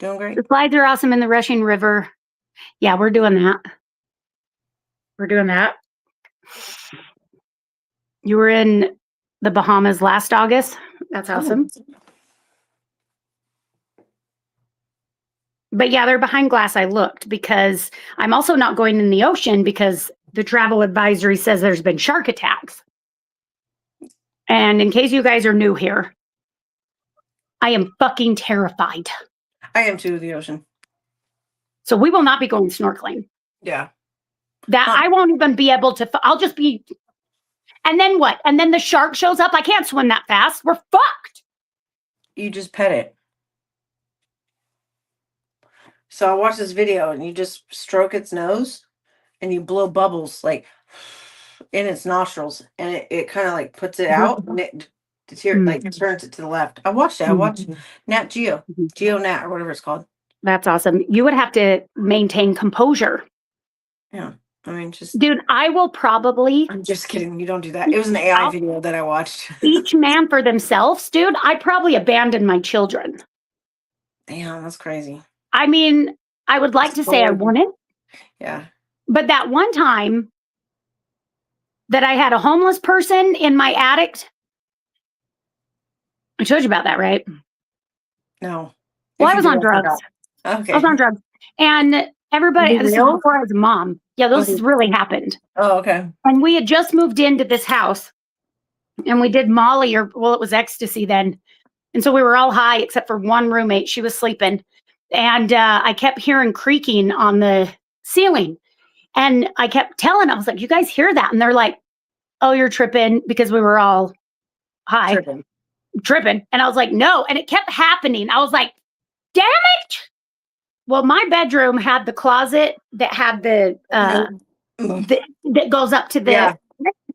Doing great. The slides are awesome in the rushing river. Yeah, we're doing that. We're doing that. You were in the Bahamas last August. That's awesome. But yeah, they're behind glass. I looked because I'm also not going in the ocean because the travel advisory says there's been shark attacks. And in case you guys are new here, I am fucking terrified. I am too, the ocean. So we will not be going snorkeling. Yeah. I won't even be able to, I'll just be, and then what? And then the shark shows up. I can't swim that fast. We're fucked. You just pet it. So I watched this video and you just stroke its nose and you blow bubbles like in its nostrils and it kind of like puts it out and it like turns it to the left. I watched it. I watched Nat Geo, Geo Nat or whatever it's called. That's awesome. You would have to maintain composure. Yeah. I mean, just dude, I will probably. I'm just kidding. You don't do that. It was an AI video that I watched. Each man for themselves, dude. I'd probably abandon my children. Damn, that's crazy. I mean, I would like to say I wouldn't. Yeah. But that one time that I had a homeless person in my attic, I told you about that, right? No. Well, I was on drugs. Okay. I was on drugs. And everybody, this is before I was a mom. Yeah, this has really happened. Oh, okay. And we had just moved into this house and we did Molly, or well, it was ecstasy then. And so we were all high except for one roommate. She was sleeping. And I kept hearing creaking on the ceiling. And I kept telling, I was like, you guys hear that? And they're like, oh, you're tripping, because we were all high. Tripping. And I was like, no. And it kept happening. I was like, damn it. Well, my bedroom had the closet that had the that goes up to the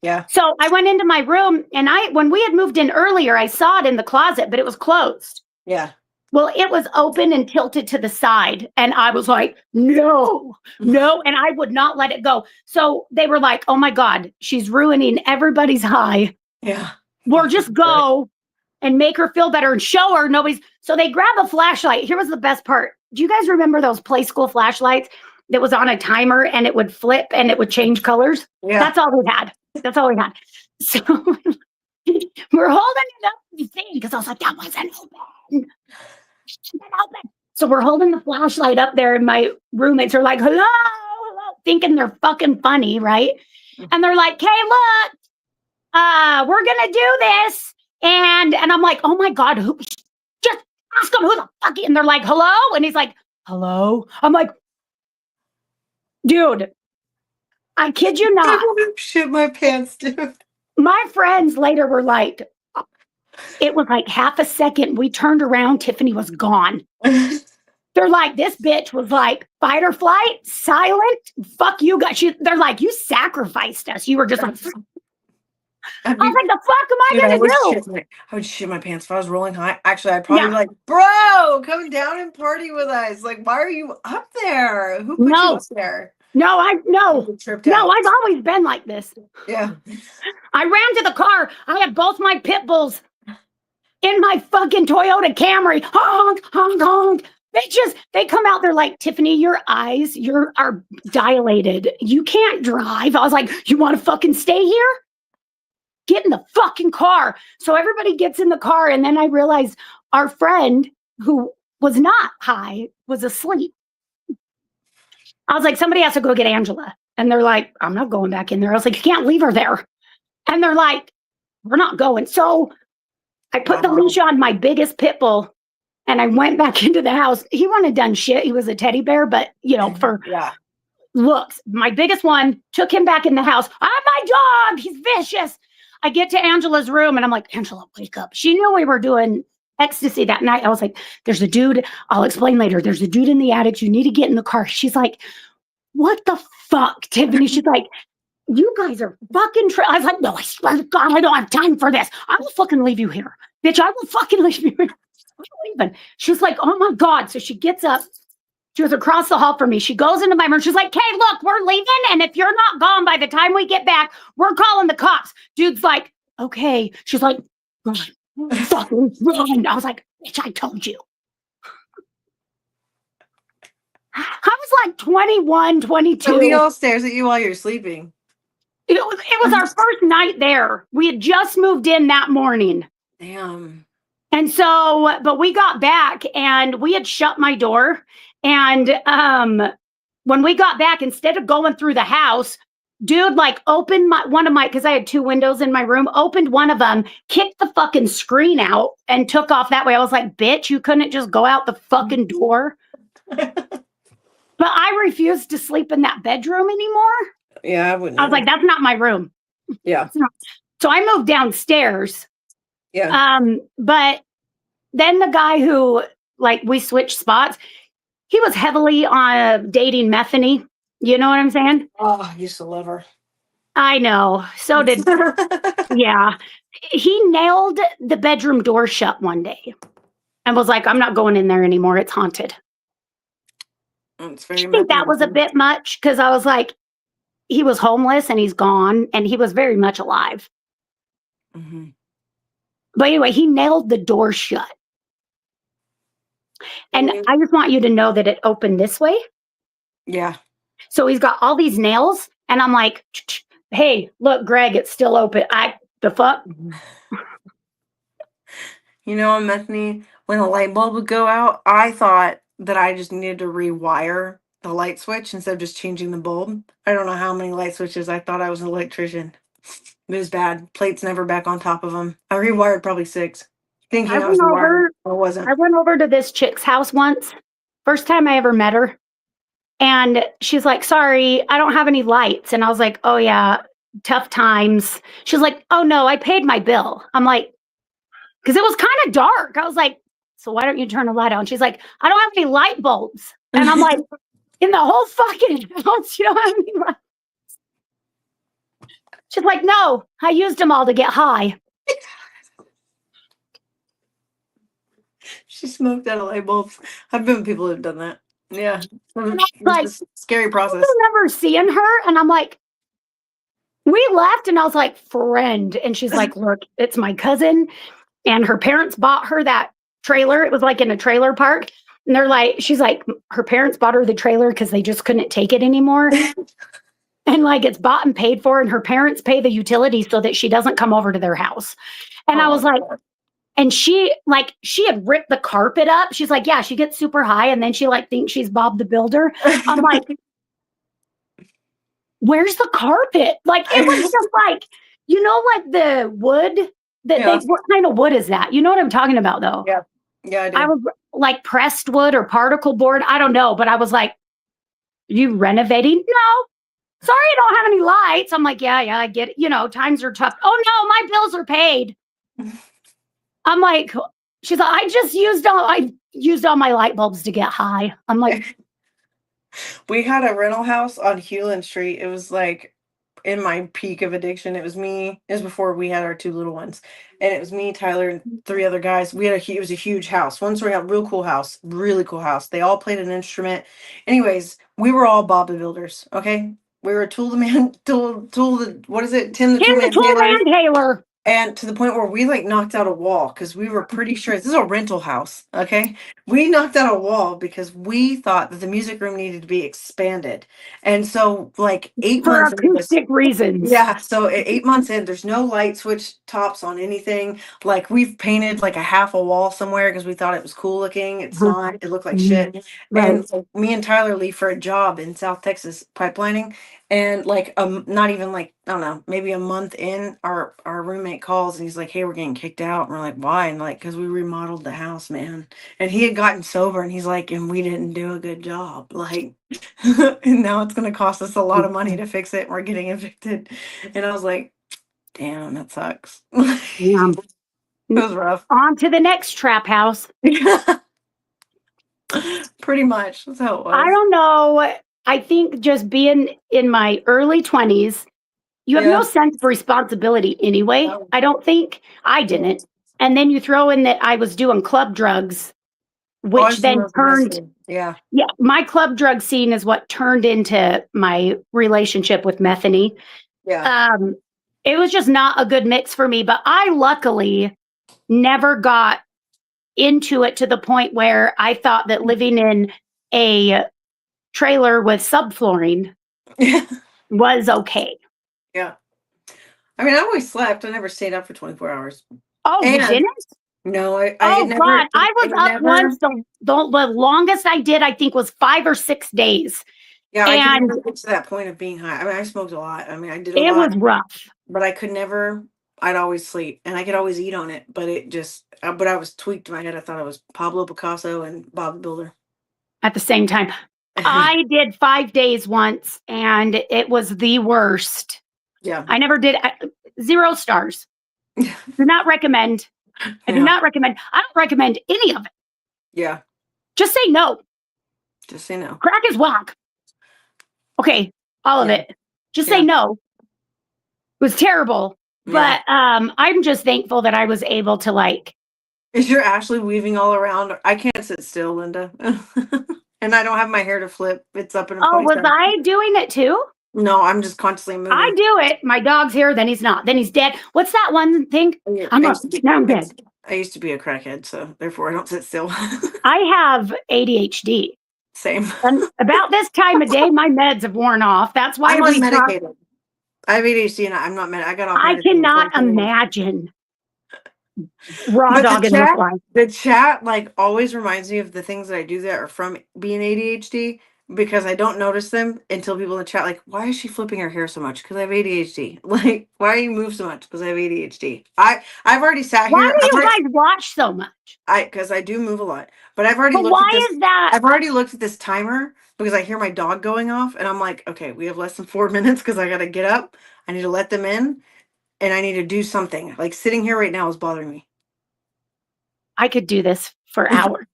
yeah. So I went into my room and when we had moved in earlier, I saw it in the closet, but it was closed. Yeah. Well, it was open and tilted to the side. And I was like, no. And I would not let it go. So they were like, oh my God, she's ruining everybody's high. Yeah. We'll just go and make her feel better and show her nobody's. So they grab a flashlight. Here was the best part. Do you guys remember those play school flashlights that was on a timer and it would flip and it would change colors? Yeah. That's all we had. So we're holding it up to the thing because I was like, that wasn't open. So we're holding the flashlight up there and my roommates are like, hello, thinking they're fucking funny, right? And they're like, hey, look, we're gonna do this. And I'm like, oh my God, just ask them who the fuck, and they're like, hello? And he's like, hello? I'm like, dude, I kid you not. I want to shit my pants, dude. My friends later were like, it was like half a second. We turned around, Tiffany was gone. They're like, this bitch was like fight or flight, silent. Fuck you guys. They're like, you sacrificed us. You were just like, I was like, the fuck am I gonna do? I would shit my pants if I was rolling high. Actually, I'd probably be like, bro, come down and party with us. Like, why are you up there? Who put you up there? No, I've always been like this. Yeah. I ran to the car. I had both my pit bulls in my fucking Toyota Camry. Honk, honk, honk. They come out, they're like, Tiffany, your eyes, are dilated. You can't drive. I was like, you want to fucking stay here? Get in the fucking car. So everybody gets in the car. And then I realized our friend who was not high was asleep. I was like, somebody has to go get Angela. And they're like, I'm not going back in there. I was like, you can't leave her there. And they're like, we're not going. So I put the leash on my biggest pit bull and I went back into the house. He wouldn't have done shit. He was a teddy bear, but for looks, my biggest one, took him back in the house. My dog, he's vicious. I get to Angela's room and I'm like, Angela, wake up. She knew we were doing ecstasy that night. I was like, there's a dude. I'll explain later. There's a dude in the attic. You need to get in the car. She's like, what the fuck, Tiffany? She's like, you guys are fucking I was like, no, I swear to God, I don't have time for this. I will fucking leave you here. Bitch, I will fucking leave you here. I'm leaving. She's like, oh my God. So she gets up. She was across the hall from me. She goes into my room. She's like, hey, look, we're leaving. And if you're not gone by the time we get back, we're calling the cops. Dude's like, okay. She's like, run, fucking run. I was like, bitch, I told you. I was like 21, 22. So he all stares at you while you're sleeping. It was our first night there. We had just moved in that morning. Damn. And so, but we got back and we had shut my door. And when we got back, instead of going through the house, Dude, like opened one of my, because I had 2 windows in my room, opened one of them, kicked the fucking screen out, and took off that way. I was like, bitch, you couldn't just go out the fucking door. But I refused to sleep in that bedroom anymore. Yeah, I wouldn't. I was like, that's not my room. Yeah. So I moved downstairs. Yeah. But then the guy who, like, we switched spots, he was heavily on dating Methany. You know what I'm saying? Oh, I used to love her. I know. So did, yeah. He nailed the bedroom door shut one day and was like, I'm not going in there anymore. It's haunted. It's very I think that was a bit much because I was like, he was homeless and he's gone and he was very much alive. Mm-hmm. But anyway, he nailed the door shut. And I just want you to know that it opened this way. Yeah. So he's got all these nails, and I'm like, hey, look, Greg, it's still open. The fuck? You know, Methany, when the light bulb would go out, I thought that I just needed to rewire the light switch instead of just changing the bulb. I don't know how many light switches. I thought I was an electrician. It was bad. Plates never back on top of them. I rewired probably 6, thinking I was rewiring. I wasn't. I went over to this chick's house once. First time I ever met her. And she's like, sorry, I don't have any lights. And I was like, oh, yeah, tough times. She's like, oh, no, I paid my bill. I'm like, because it was kind of dark. I was like, so why don't you turn the light on? She's like, I don't have any light bulbs. And I'm like, in the whole fucking house, you don't have any lights. She's like, no, I used them all to get high. She smoked out of light bulbs. I've been with people who've done that. Yeah. Like, scary process. I remember seeing her and I'm like, we left and I was like, friend. And she's like, look, it's my cousin. And her parents bought her that trailer. It was like in a trailer park. And they're like, she's like, her parents bought her the trailer because they just couldn't take it anymore. And like it's bought and paid for, and her parents pay the utilities so that she doesn't come over to their house. And I was like, and she had ripped the carpet up. She's like, yeah, she gets super high and then she like thinks she's Bob the Builder. I'm like, where's the carpet? Like it was just like, you know, like the wood that what kind of wood is that? You know what I'm talking about though? Yeah. Yeah, I do. I was like pressed wood or particle board. I don't know, but I was like, you renovating? No. Sorry, I don't have any lights. I'm like, yeah, I get it. You know, times are tough. Oh no, my bills are paid. I'm like, she's like, I used all my light bulbs to get high. I'm like, we had a rental house on Hewlin Street. It was like in my peak of addiction. It was me. It was before we had our 2 little ones, and it was me, Tyler, and 3 other guys. It was a huge house, 1-story house, really cool house. They all played an instrument. Anyways, we were all Bob the Builders. Okay, we were Tool the Man, what is it? Tim the Tool Man Taylor. And to the point where we like knocked out a wall because we were pretty sure this is a rental house. Okay. We knocked out a wall because we thought that the music room needed to be expanded. And so like 8 for months acoustic reasons. Yeah. So 8 months in, there's no light switch tops on anything. Like we've painted like a half a wall somewhere because we thought it was cool looking. It's not, it looked like shit. Right. And so me and Tyler leave for a job in South Texas pipelining. And like not even like, I don't know, maybe a month in, our roommate calls and he's like, hey, we're getting kicked out. And we're like, why? And like, because we remodeled the house, man. And he had gotten sober and he's like, and we didn't do a good job. Like, and now it's going to cost us a lot of money to fix it. And we're getting evicted. And I was like, damn, that sucks. Yeah. It was rough. On to the next trap house. Pretty much. That's how it was. I don't know. I think just being in my early 20s, you have no sense of responsibility anyway. No. I don't think. I didn't. And then you throw in that I was doing club drugs, which then turned. Yeah, my club drug scene is what turned into my relationship with Methany. Yeah. It was just not a good mix for me, but I luckily never got into it to the point where I thought that living in a trailer with subflooring was okay. Yeah. I mean, I always slept. I never stayed up for 24 hours. Oh, you didn't? No, I never. God, I was up once. The longest I did, I think, was 5 or 6 days. Yeah, I could And never get to that point of being high. I mean, I smoked a lot. I mean, I did a it lot, was rough but I could never. I'd always sleep, and I could always eat on it. But it just, but I was tweaked in my head. I thought I was Pablo Picasso and Bob the Builder. at the same time. I did 5 days once, and it was the worst. Yeah. I never did 0 stars. Do not recommend. I do Yeah. not recommend. I don't recommend any of it. Yeah. Just say no. Just say no. Crack is whack. Okay, all of Yeah. it. Just Yeah. say no. It was terrible. Yeah. But I'm just thankful that I was able to like. Is your Ashley weaving all around? I can't sit still, Linda. And I don't have my hair to flip. It's up in a Oh, was ponytail. I doing it too? No, I'm just constantly moving. I do it. My dog's here, then he's not. Then he's dead. What's that one thing? I'm up. Now I'm dead. I used to be a crackhead, so therefore I don't sit still. I have ADHD. Same. And about this time of day, my meds have worn off. That's why I'm we talk. unmedicated. I have ADHD and I'm not I got off I medication cannot 2021. imagine raw But dog in this life. the chat like always reminds me of the things that I do that are from being ADHD because I don't notice them until people in the chat like, why is she flipping her hair so much? Because I have ADHD. Like, why do you move so much? Because I have ADHD. I've already sat Why here. do you guys watch so much? Because I do move a lot. But I've already But looked why at this. is that? I've already looked at this timer because I hear my dog going off and I'm like, okay, we have less than 4 minutes because I gotta get up. I need to let them in and I need to do something. Like sitting here right now is bothering me. I could do this for hours.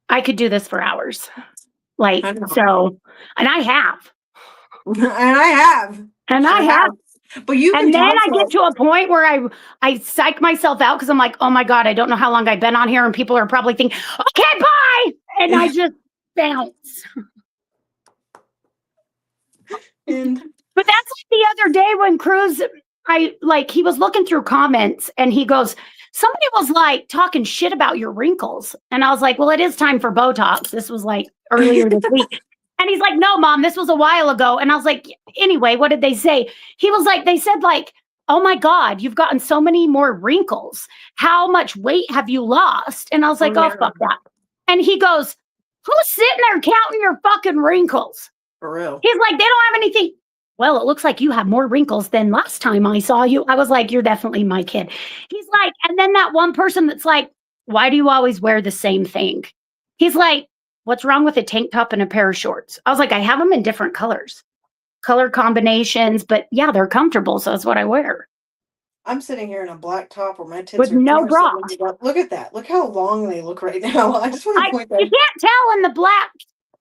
I could do this for hours. Like, I know. so, and I have. And I have. And I have. But you can And then I talk get to a point where I psych myself out because I'm like, oh my God, I don't know how long I've been on here. And people are probably thinking, okay, bye. And I just bounce. But that's like the other day when Cruz, he was looking through comments and he goes, somebody was like talking shit about your wrinkles. And I was like, well, it is time for Botox. This was like earlier this week. And he's like, no, Mom, this was a while ago. And I was like, anyway, what did they say? He was like, they said like, oh my God, you've gotten so many more wrinkles. How much weight have you lost? And I was like, oh, fuck that. And he goes, who's sitting there counting your fucking wrinkles? For real. He's like, they don't have anything. Well, it looks like you have more wrinkles than last time I saw you. I was like, you're definitely my kid. He's like, and then that one person that's like, why do you always wear the same thing? He's like, what's wrong with a tank top and a pair of shorts? I was like, I have them in different color combinations, but yeah, they're comfortable. So that's what I wear. I'm sitting here in a black top where my tits with are no bra. Look at that. Look how long they look right now. I just want to point that. You can't tell in the black,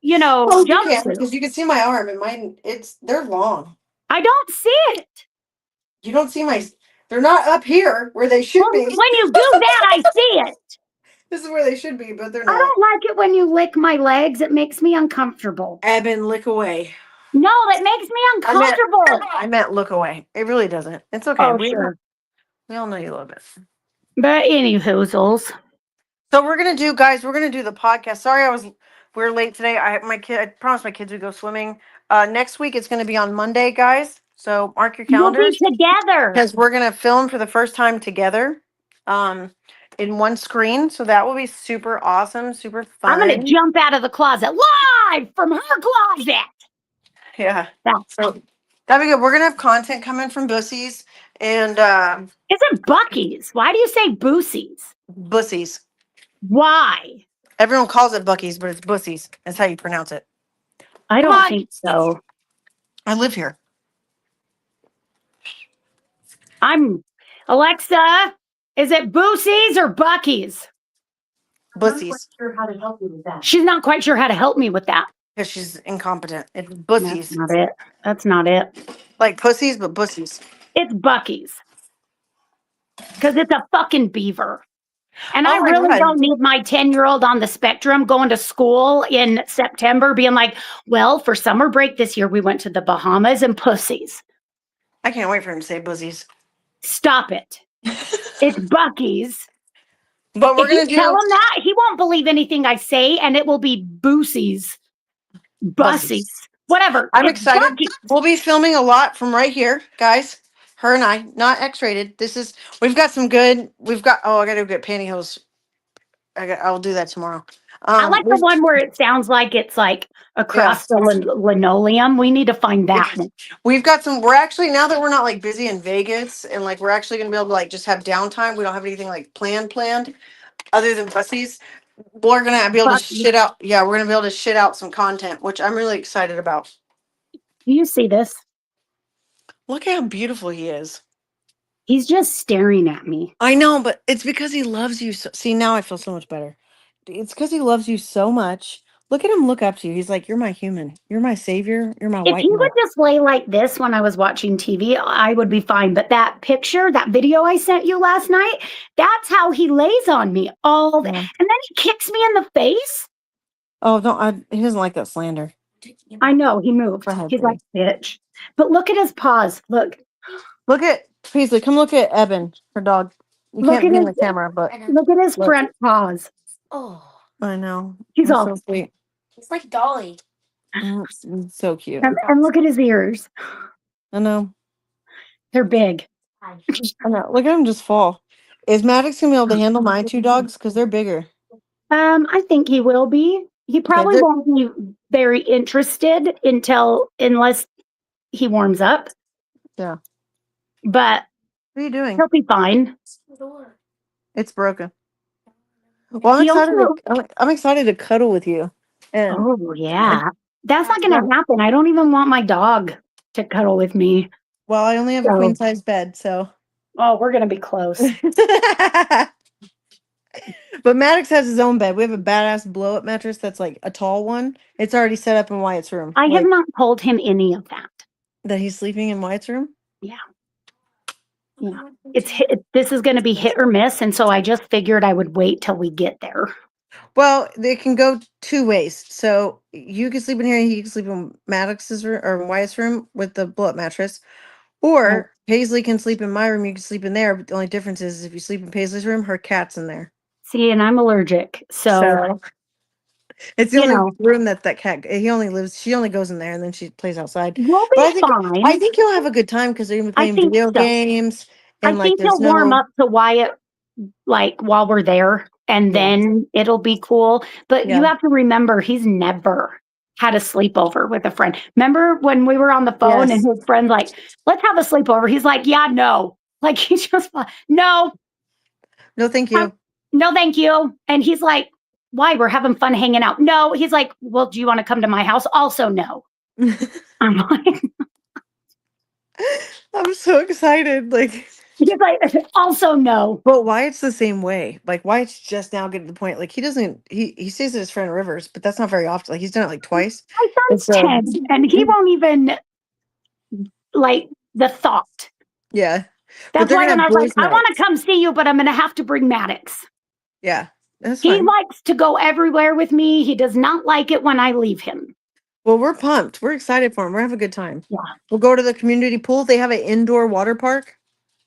jumpsuit. Because you can see my arm and mine. They're long. I don't see it. You don't see they're not up here where they should be. When you do that, I see it. This is where they should be, but they're not. I don't like it when you lick my legs. It makes me uncomfortable. Eben, lick away. No, it makes me uncomfortable. I meant look away. It really doesn't. It's okay. Oh, sure. We all know you love it. But any hoozles. So we're gonna do the podcast. Sorry, we're late today. I promised my kids would go swimming. Next week it's gonna be on Monday, guys. So mark your calendars. We'll be together. Because we're gonna film for the first time together. In one screen. So that will be super awesome, super fun. I'm gonna jump out of the closet live from her closet. Yeah. So that'd be good. We're gonna have content coming from Bussies and Is it Bucky's? Why do you say Boosies? Bussies. Why? Everyone calls it Bucky's, but it's Bussies. That's how you pronounce it. I don't think so. I live here. Alexa, is it Boosies or Bucky's? Bussies. Sure how to help you with that. She's not quite sure how to help me with that. Because she's incompetent. It's Bussies. That's not it. That's not it. Like pussies, but Bussies. It's Bucky's. Because it's a fucking beaver. And I really don't need my 10-year-old on the spectrum going to school in September being like, well, for summer break this year, we went to the Bahamas and pussies. I can't wait for him to say Bussies. Stop it. It's Bucky's. But we're going to tell him that, he won't believe anything I say, and it will be Boosies. Bussies. Whatever. I'm excited. Bucky's. We'll be filming a lot from right here, guys. Her and I, not X-rated. I got to get pantyhose. I'll do that tomorrow. I like the We've, one where it sounds like it's like yeah. across the linoleum. We need to find that one. We've got some. We're actually, now that we're not like busy in Vegas, and like we're actually gonna be able to like just have downtime. We don't have anything like planned other than bussies. We're gonna be able to Bucky, shit out. Yeah, we're gonna be able to shit out some content, which I'm really excited about. do you see this? Look how beautiful he is. He's just staring at me. I know, but it's because he loves you. So, see, now I feel so much better. It's because he loves you so much. Look at him look up to you. He's like, "You're my human. You're my savior. You're my If white he would knight." just lay like this when I was watching TV, I would be fine. But that picture, that video I sent you last night, that's how he lays on me all the, Yeah. and then he kicks me in the face. Oh, don't. He doesn't like that slander. I know he moved. Go ahead, He's like, baby. bitch. But look at his paws. Look. Look at Paisley. Come look at Eben, her dog. You Look can't at be in his the camera, but look at his look. front paws. Oh, I know. He's He's all so sweet. it's like Dolly. It's so cute. and look at his ears. I know. They're big. Hi. I know. Look at him just fall. Is Maddox gonna be able to handle my two dogs? Because they're bigger. I think he will be. He Okay, probably won't be very interested unless he warms up. yeah. But What are you doing? he'll be fine. The door. It's broken. Well, He also, I'm excited to cuddle with you. And oh yeah, that's not going to happen. I don't even want my dog to cuddle with me. well, I only have a So, queen size bed, so. oh, we're going to be close. But Maddox has his own bed. We have a badass blow up mattress that's like a tall one. It's already set up in Wyatt's room. I have Like not told him any of that. that he's sleeping in Wyatt's room. Yeah. Yeah. This is going to be hit or miss, and so I just figured I would wait till we get there. Well, they can go two ways. So you can sleep in here and he can sleep in Maddox's room or Wyatt's room with the blow up mattress. Or Paisley can sleep in my room, you can sleep in there. But the only difference is if you sleep in Paisley's room, her cat's in there. See, and I'm allergic, so It's the you only know, room that cat she only goes in there and then she plays outside. we'll But be fine. I think you'll have a good time because they're gonna be I playing think video so. games I and like think there's he'll warm no up to Wyatt like while we're there, and Yeah. then it'll be cool. But you Yeah. have to remember, he's never had a sleepover with a friend. Remember when we were on the phone and Yes. his friend like, let's have a sleepover. He's like, yeah, no. Like he just no, No, thank you. no, thank you. And he's like, why? We're having fun hanging out. No, he's like, well, do you want to come to my house? Also, no. I'm like, I'm so excited. Like he's like, also no. But Wyatt's the same way. Like Wyatt's just now getting to the point. Like he stays at his friend Rivers, but that's not very often. Like he's done it like twice. My And son's so 10 and he won't even like the thought. yeah. But That's they're why gonna when I have was like, boys' I want to nights. come see you, but I'm going to have to bring Maddox. Yeah. That's He fine. likes to go everywhere with me. He does not like it when I leave him. Well, we're pumped. We're excited for him. We're having a good time. Yeah. We'll go to the community pool. They have an indoor water park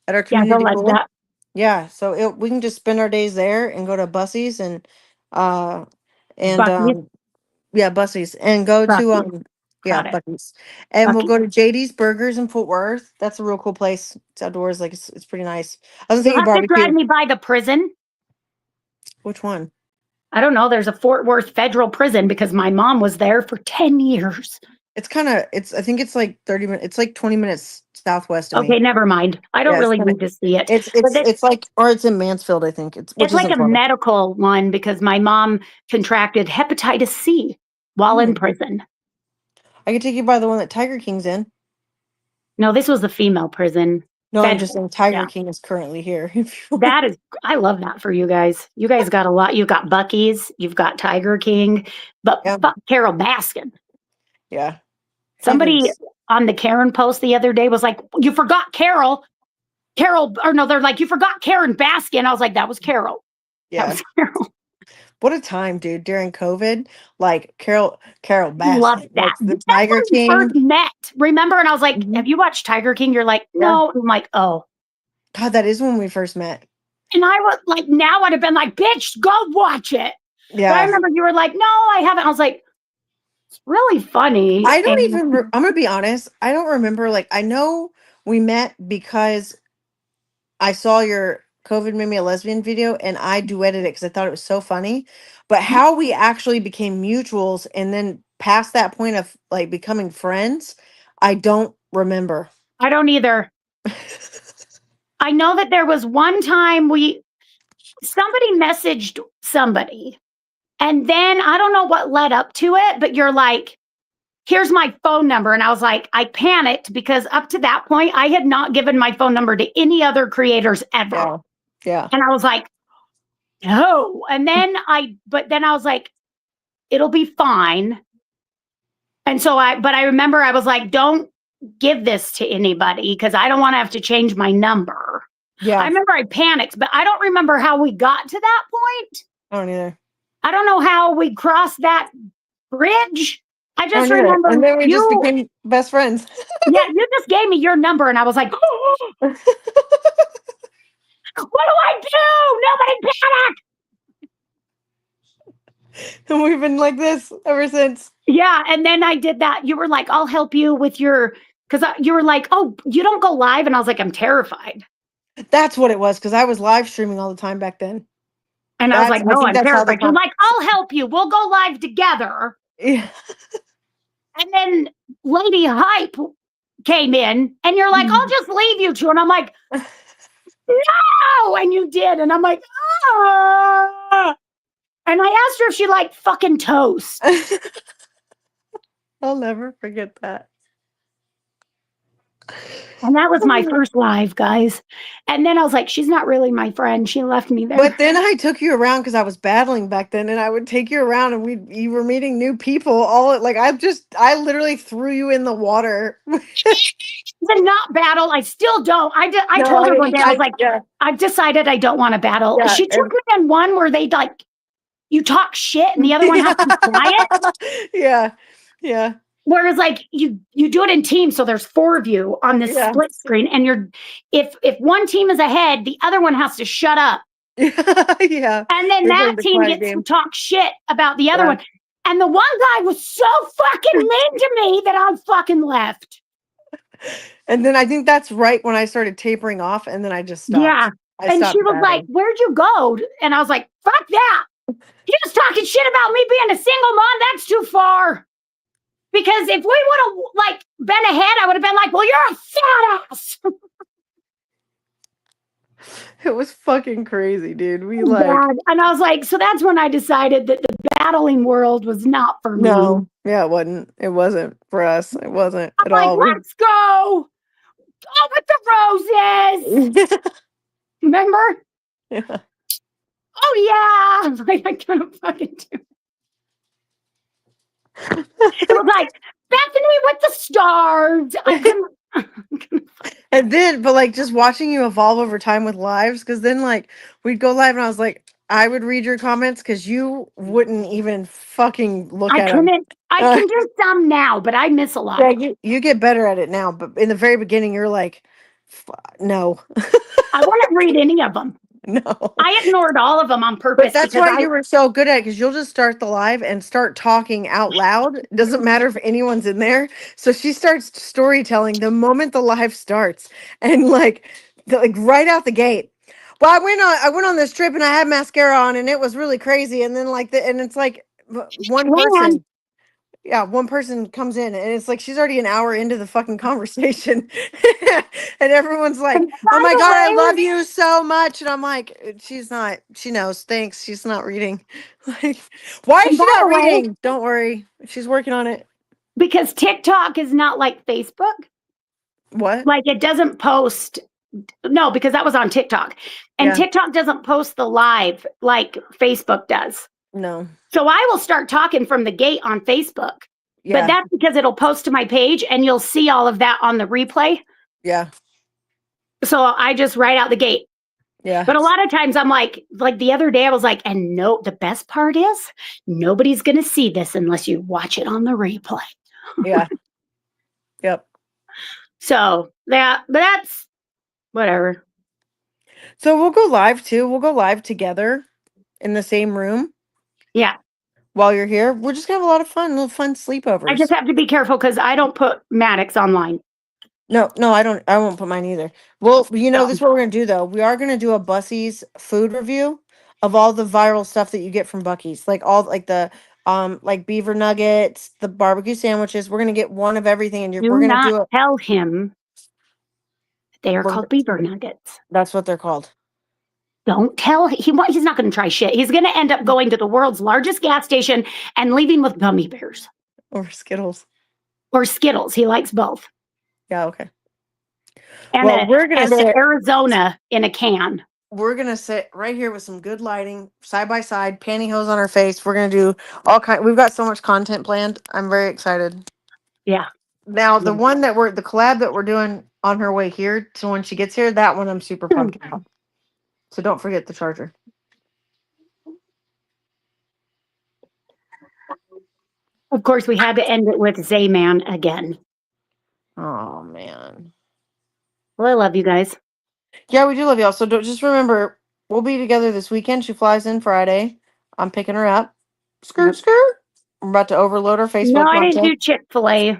at our Yeah, they'll community like pool. that. Yeah. So we can just spend our days there and go to Bussies uh and Bucky, yeah, Bussies and go to Bucky. yeah, Got it. Bucky's. And we'll Bucky. go to JD's Burgers in Fort Worth. That's a real cool place. It's outdoors, like it's pretty nice. I was You'll thinking have to drive barbecue. me by the prison. Which one? I don't know. There's a Fort Worth federal prison because my mom was there for 10 years. I think it's like 30 minutes, it's like 20 minutes southwest of Okay, me. never mind. I don't Yeah, really need to see it. it's But it's like or it's in Mansfield, I think. Which it's like isn't a far. medical one because my mom contracted hepatitis C while in prison. I could take you by the one that Tiger King's in. No, this was the female prison. No, I'm Fed- just saying Tiger yeah. King is currently here. That is, I love that for you guys. You guys got a lot. You've got Bucky's, you've got Tiger King, but Yeah. fuck Carol Baskin. Yeah. Somebody Haven't- on the Karen post the other day was like, you forgot Carol. Or no, they're like, you forgot Karen Baskin. I was like, that was Carol. That Yeah. was Carol. What a time, dude. During COVID, like Carol Love Baskin, that. like the That's Tiger when we King. first met. Remember? And I was like, Mhm. have you watched Tiger King? You're like, Yeah. no. I'm like, oh. God, that is when we first met. And I was like, now I'd have been like, bitch, go watch it. Yeah. But I remember you were like, no, I haven't. I was like, it's really funny. I don't And even, I'm going to be honest. I don't remember. Like, I know we met because I saw COVID made me a lesbian video, and I duetted it because I thought it was so funny. But how we actually became mutuals and then past that point of like becoming friends, I don't remember. I don't either. I know that there was one time somebody messaged somebody, and then I don't know what led up to it, but you're like, here's my phone number. And I was like, I panicked because up to that point, I had not given my phone number to any other creators ever. Yeah. Yeah. And I was like, no. And then I was like, it'll be fine. And so but I remember I was like, don't give this to anybody because I don't want to have to change my number. Yeah. I remember I panicked, but I don't remember how we got to that point. I don't either. I don't know how we crossed that bridge. I just don't either. remember And then we just became best friends. Yeah, you just gave me your number and I was like, oh, what do I do? Nobody panic. And we've been like this ever since. Yeah, and then I did that. You were like, I'll help you with because you were like, oh, you don't go live? And I was like, I'm terrified. That's what it was, because I was live streaming all the time back then. And I was like, no, I'm terrified. You're Yeah. like, I'll help you. We'll go live together. Yeah. And then Lady Hype came in and you're like, I'll just leave you two. And I'm like, no. And you did. And I'm like, ah. And I asked her if she liked fucking toast. I'll never forget that. And that was my first live, guys. And then I was like, she's not really my friend. She left me there. But then I took you around because I was battling back then, and I would take you around, and you were meeting new people. I literally threw you in the water. Did not battle. I still don't. I told her one day, I was like, I've decided I don't want to battle. Yeah, she took me on one where they like, you talk shit, and the other one has to be quiet. Yeah, yeah. Whereas like you do it in teams, so there's 4 of you on this split screen, and if one team is ahead, the other one has to shut up. Yeah. And then that team gets to talk shit about the other one. And the one guy was so fucking mean to me that I fucking left. And then I think that's right when I started tapering off, and then I just stopped. Yeah. And she was like, where'd you go? And I was like, fuck that. You're just talking shit about me being a single mom. That's too far. Because if we would have like been ahead, I would have been like, well, you're a fat ass. It was fucking crazy, dude. And I was like, so that's when I decided that the battling world was not for me. No, yeah, it wasn't. It wasn't for us. It wasn't at all. Let's go. Go with the roses. Remember? Yeah. Oh yeah. Like I couldn't fucking do. It was like Bethany with the stars. I couldn't. And then, but like just watching you evolve over time with lives, because then like we'd go live and I was like, I would read your comments because you wouldn't even fucking look at them. I can do some now, but I miss a lot. Yeah, you get better at it now, but in the very beginning, you're like, no. I wouldn't read any of them. No. I ignored all of them on purpose. But that's why you were so good at it, because you'll just start the live and start talking out loud. It doesn't matter if anyone's in there. So she starts storytelling the moment the live starts, and like right out the gate. Well, I went on this trip and I had mascara on and it was really crazy. And then and it's like one person. Yeah, one person comes in and it's like she's already an hour into the fucking conversation. And everyone's like, oh my God, I love you so much. And I'm like, she's not, she knows, thanks. She's not reading. Like, why is she not reading? Don't worry. She's working on it. Because TikTok is not like Facebook. What? Like it doesn't post. No, because that was on TikTok. And TikTok doesn't post the live like Facebook does. No. So I will start talking from the gate on Facebook. Yeah. But that's because it'll post to my page and you'll see all of that on the replay. Yeah. So I just write out the gate. Yeah. But a lot of times I'm like the other day I was like, and no, the best part is nobody's going to see this unless you watch it on the replay. Yeah. Yep. So but that's whatever. So we'll go live too. We'll go live together in the same room. Yeah. While you're here, we're just gonna have a lot of fun, little fun sleepovers. I just have to be careful because I don't put Maddox online. No, I won't put mine either. Well, this is what we're gonna do though. We are gonna do a Bucky's food review of all the viral stuff that you get from Bucky's, like all like the like beaver nuggets, the barbecue sandwiches. We're gonna get one of everything, and Do we're gonna not do it. tell him they are We're, called beaver nuggets. that's what they're called. Don't tell he's not going to try shit. He's going to end up going to the world's largest gas station and leaving with gummy bears Or Skittles. or Skittles. He likes both. Yeah. Okay. And Well, the Arizona in a can. We're gonna sit right here with some good lighting, side by side, pantyhose on our face. We're gonna do all kind. We've got so much content planned. I'm very excited. Yeah. Now, the collab that we're doing on her way here, so when she gets here, that one I'm super pumped about. So don't forget the charger. Of course, we had to end it with Zayman again. Oh man. Well, I love you guys. Yeah, we do love y'all. So just remember, we'll be together this weekend. She flies in Friday. I'm picking her up. Skirt, skirt. I'm about to overload her Facebook. No, I didn't do Chick-fil-A.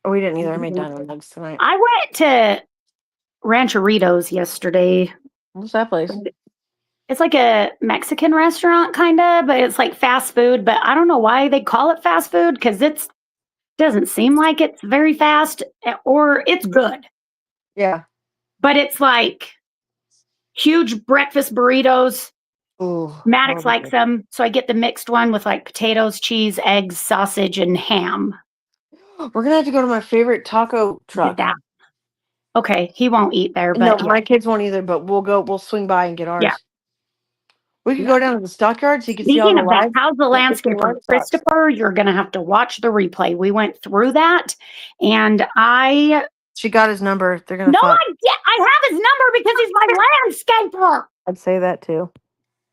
Oh, we didn't either. I made dino nugs tonight. I went to Rancheritos yesterday. What's that place? It's like a Mexican restaurant, kind of, but it's like fast food. But I don't know why they call it fast food because it doesn't seem like it's very fast, or it's good. Yeah. But it's like huge breakfast burritos. Ooh, Maddox likes them, so I get the mixed one with like potatoes, cheese, eggs, sausage, and ham. We're gonna have to go to my favorite taco truck. That. Okay, he won't eat there, but No, yeah. my kids won't either. But we'll swing by and get ours. Yeah. We could go down to the stockyard so you can see all Speaking the of that, live. how's the landscaper, Christopher? You're going to have to watch the replay. We went through that, and She got his number. They're gonna. No, I have his number because he's my landscaper. I'd say that too.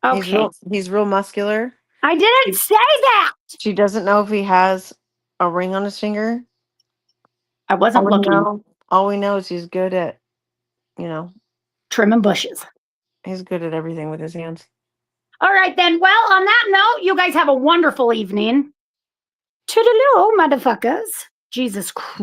Okay. He's real muscular. I didn't say that. She doesn't know if he has a ring on his finger. I wasn't looking. All we know is he's good at, trimming bushes. He's good at everything with his hands. All right, then. Well, on that note, you guys have a wonderful evening. Toodaloo, motherfuckers. Jesus Christ.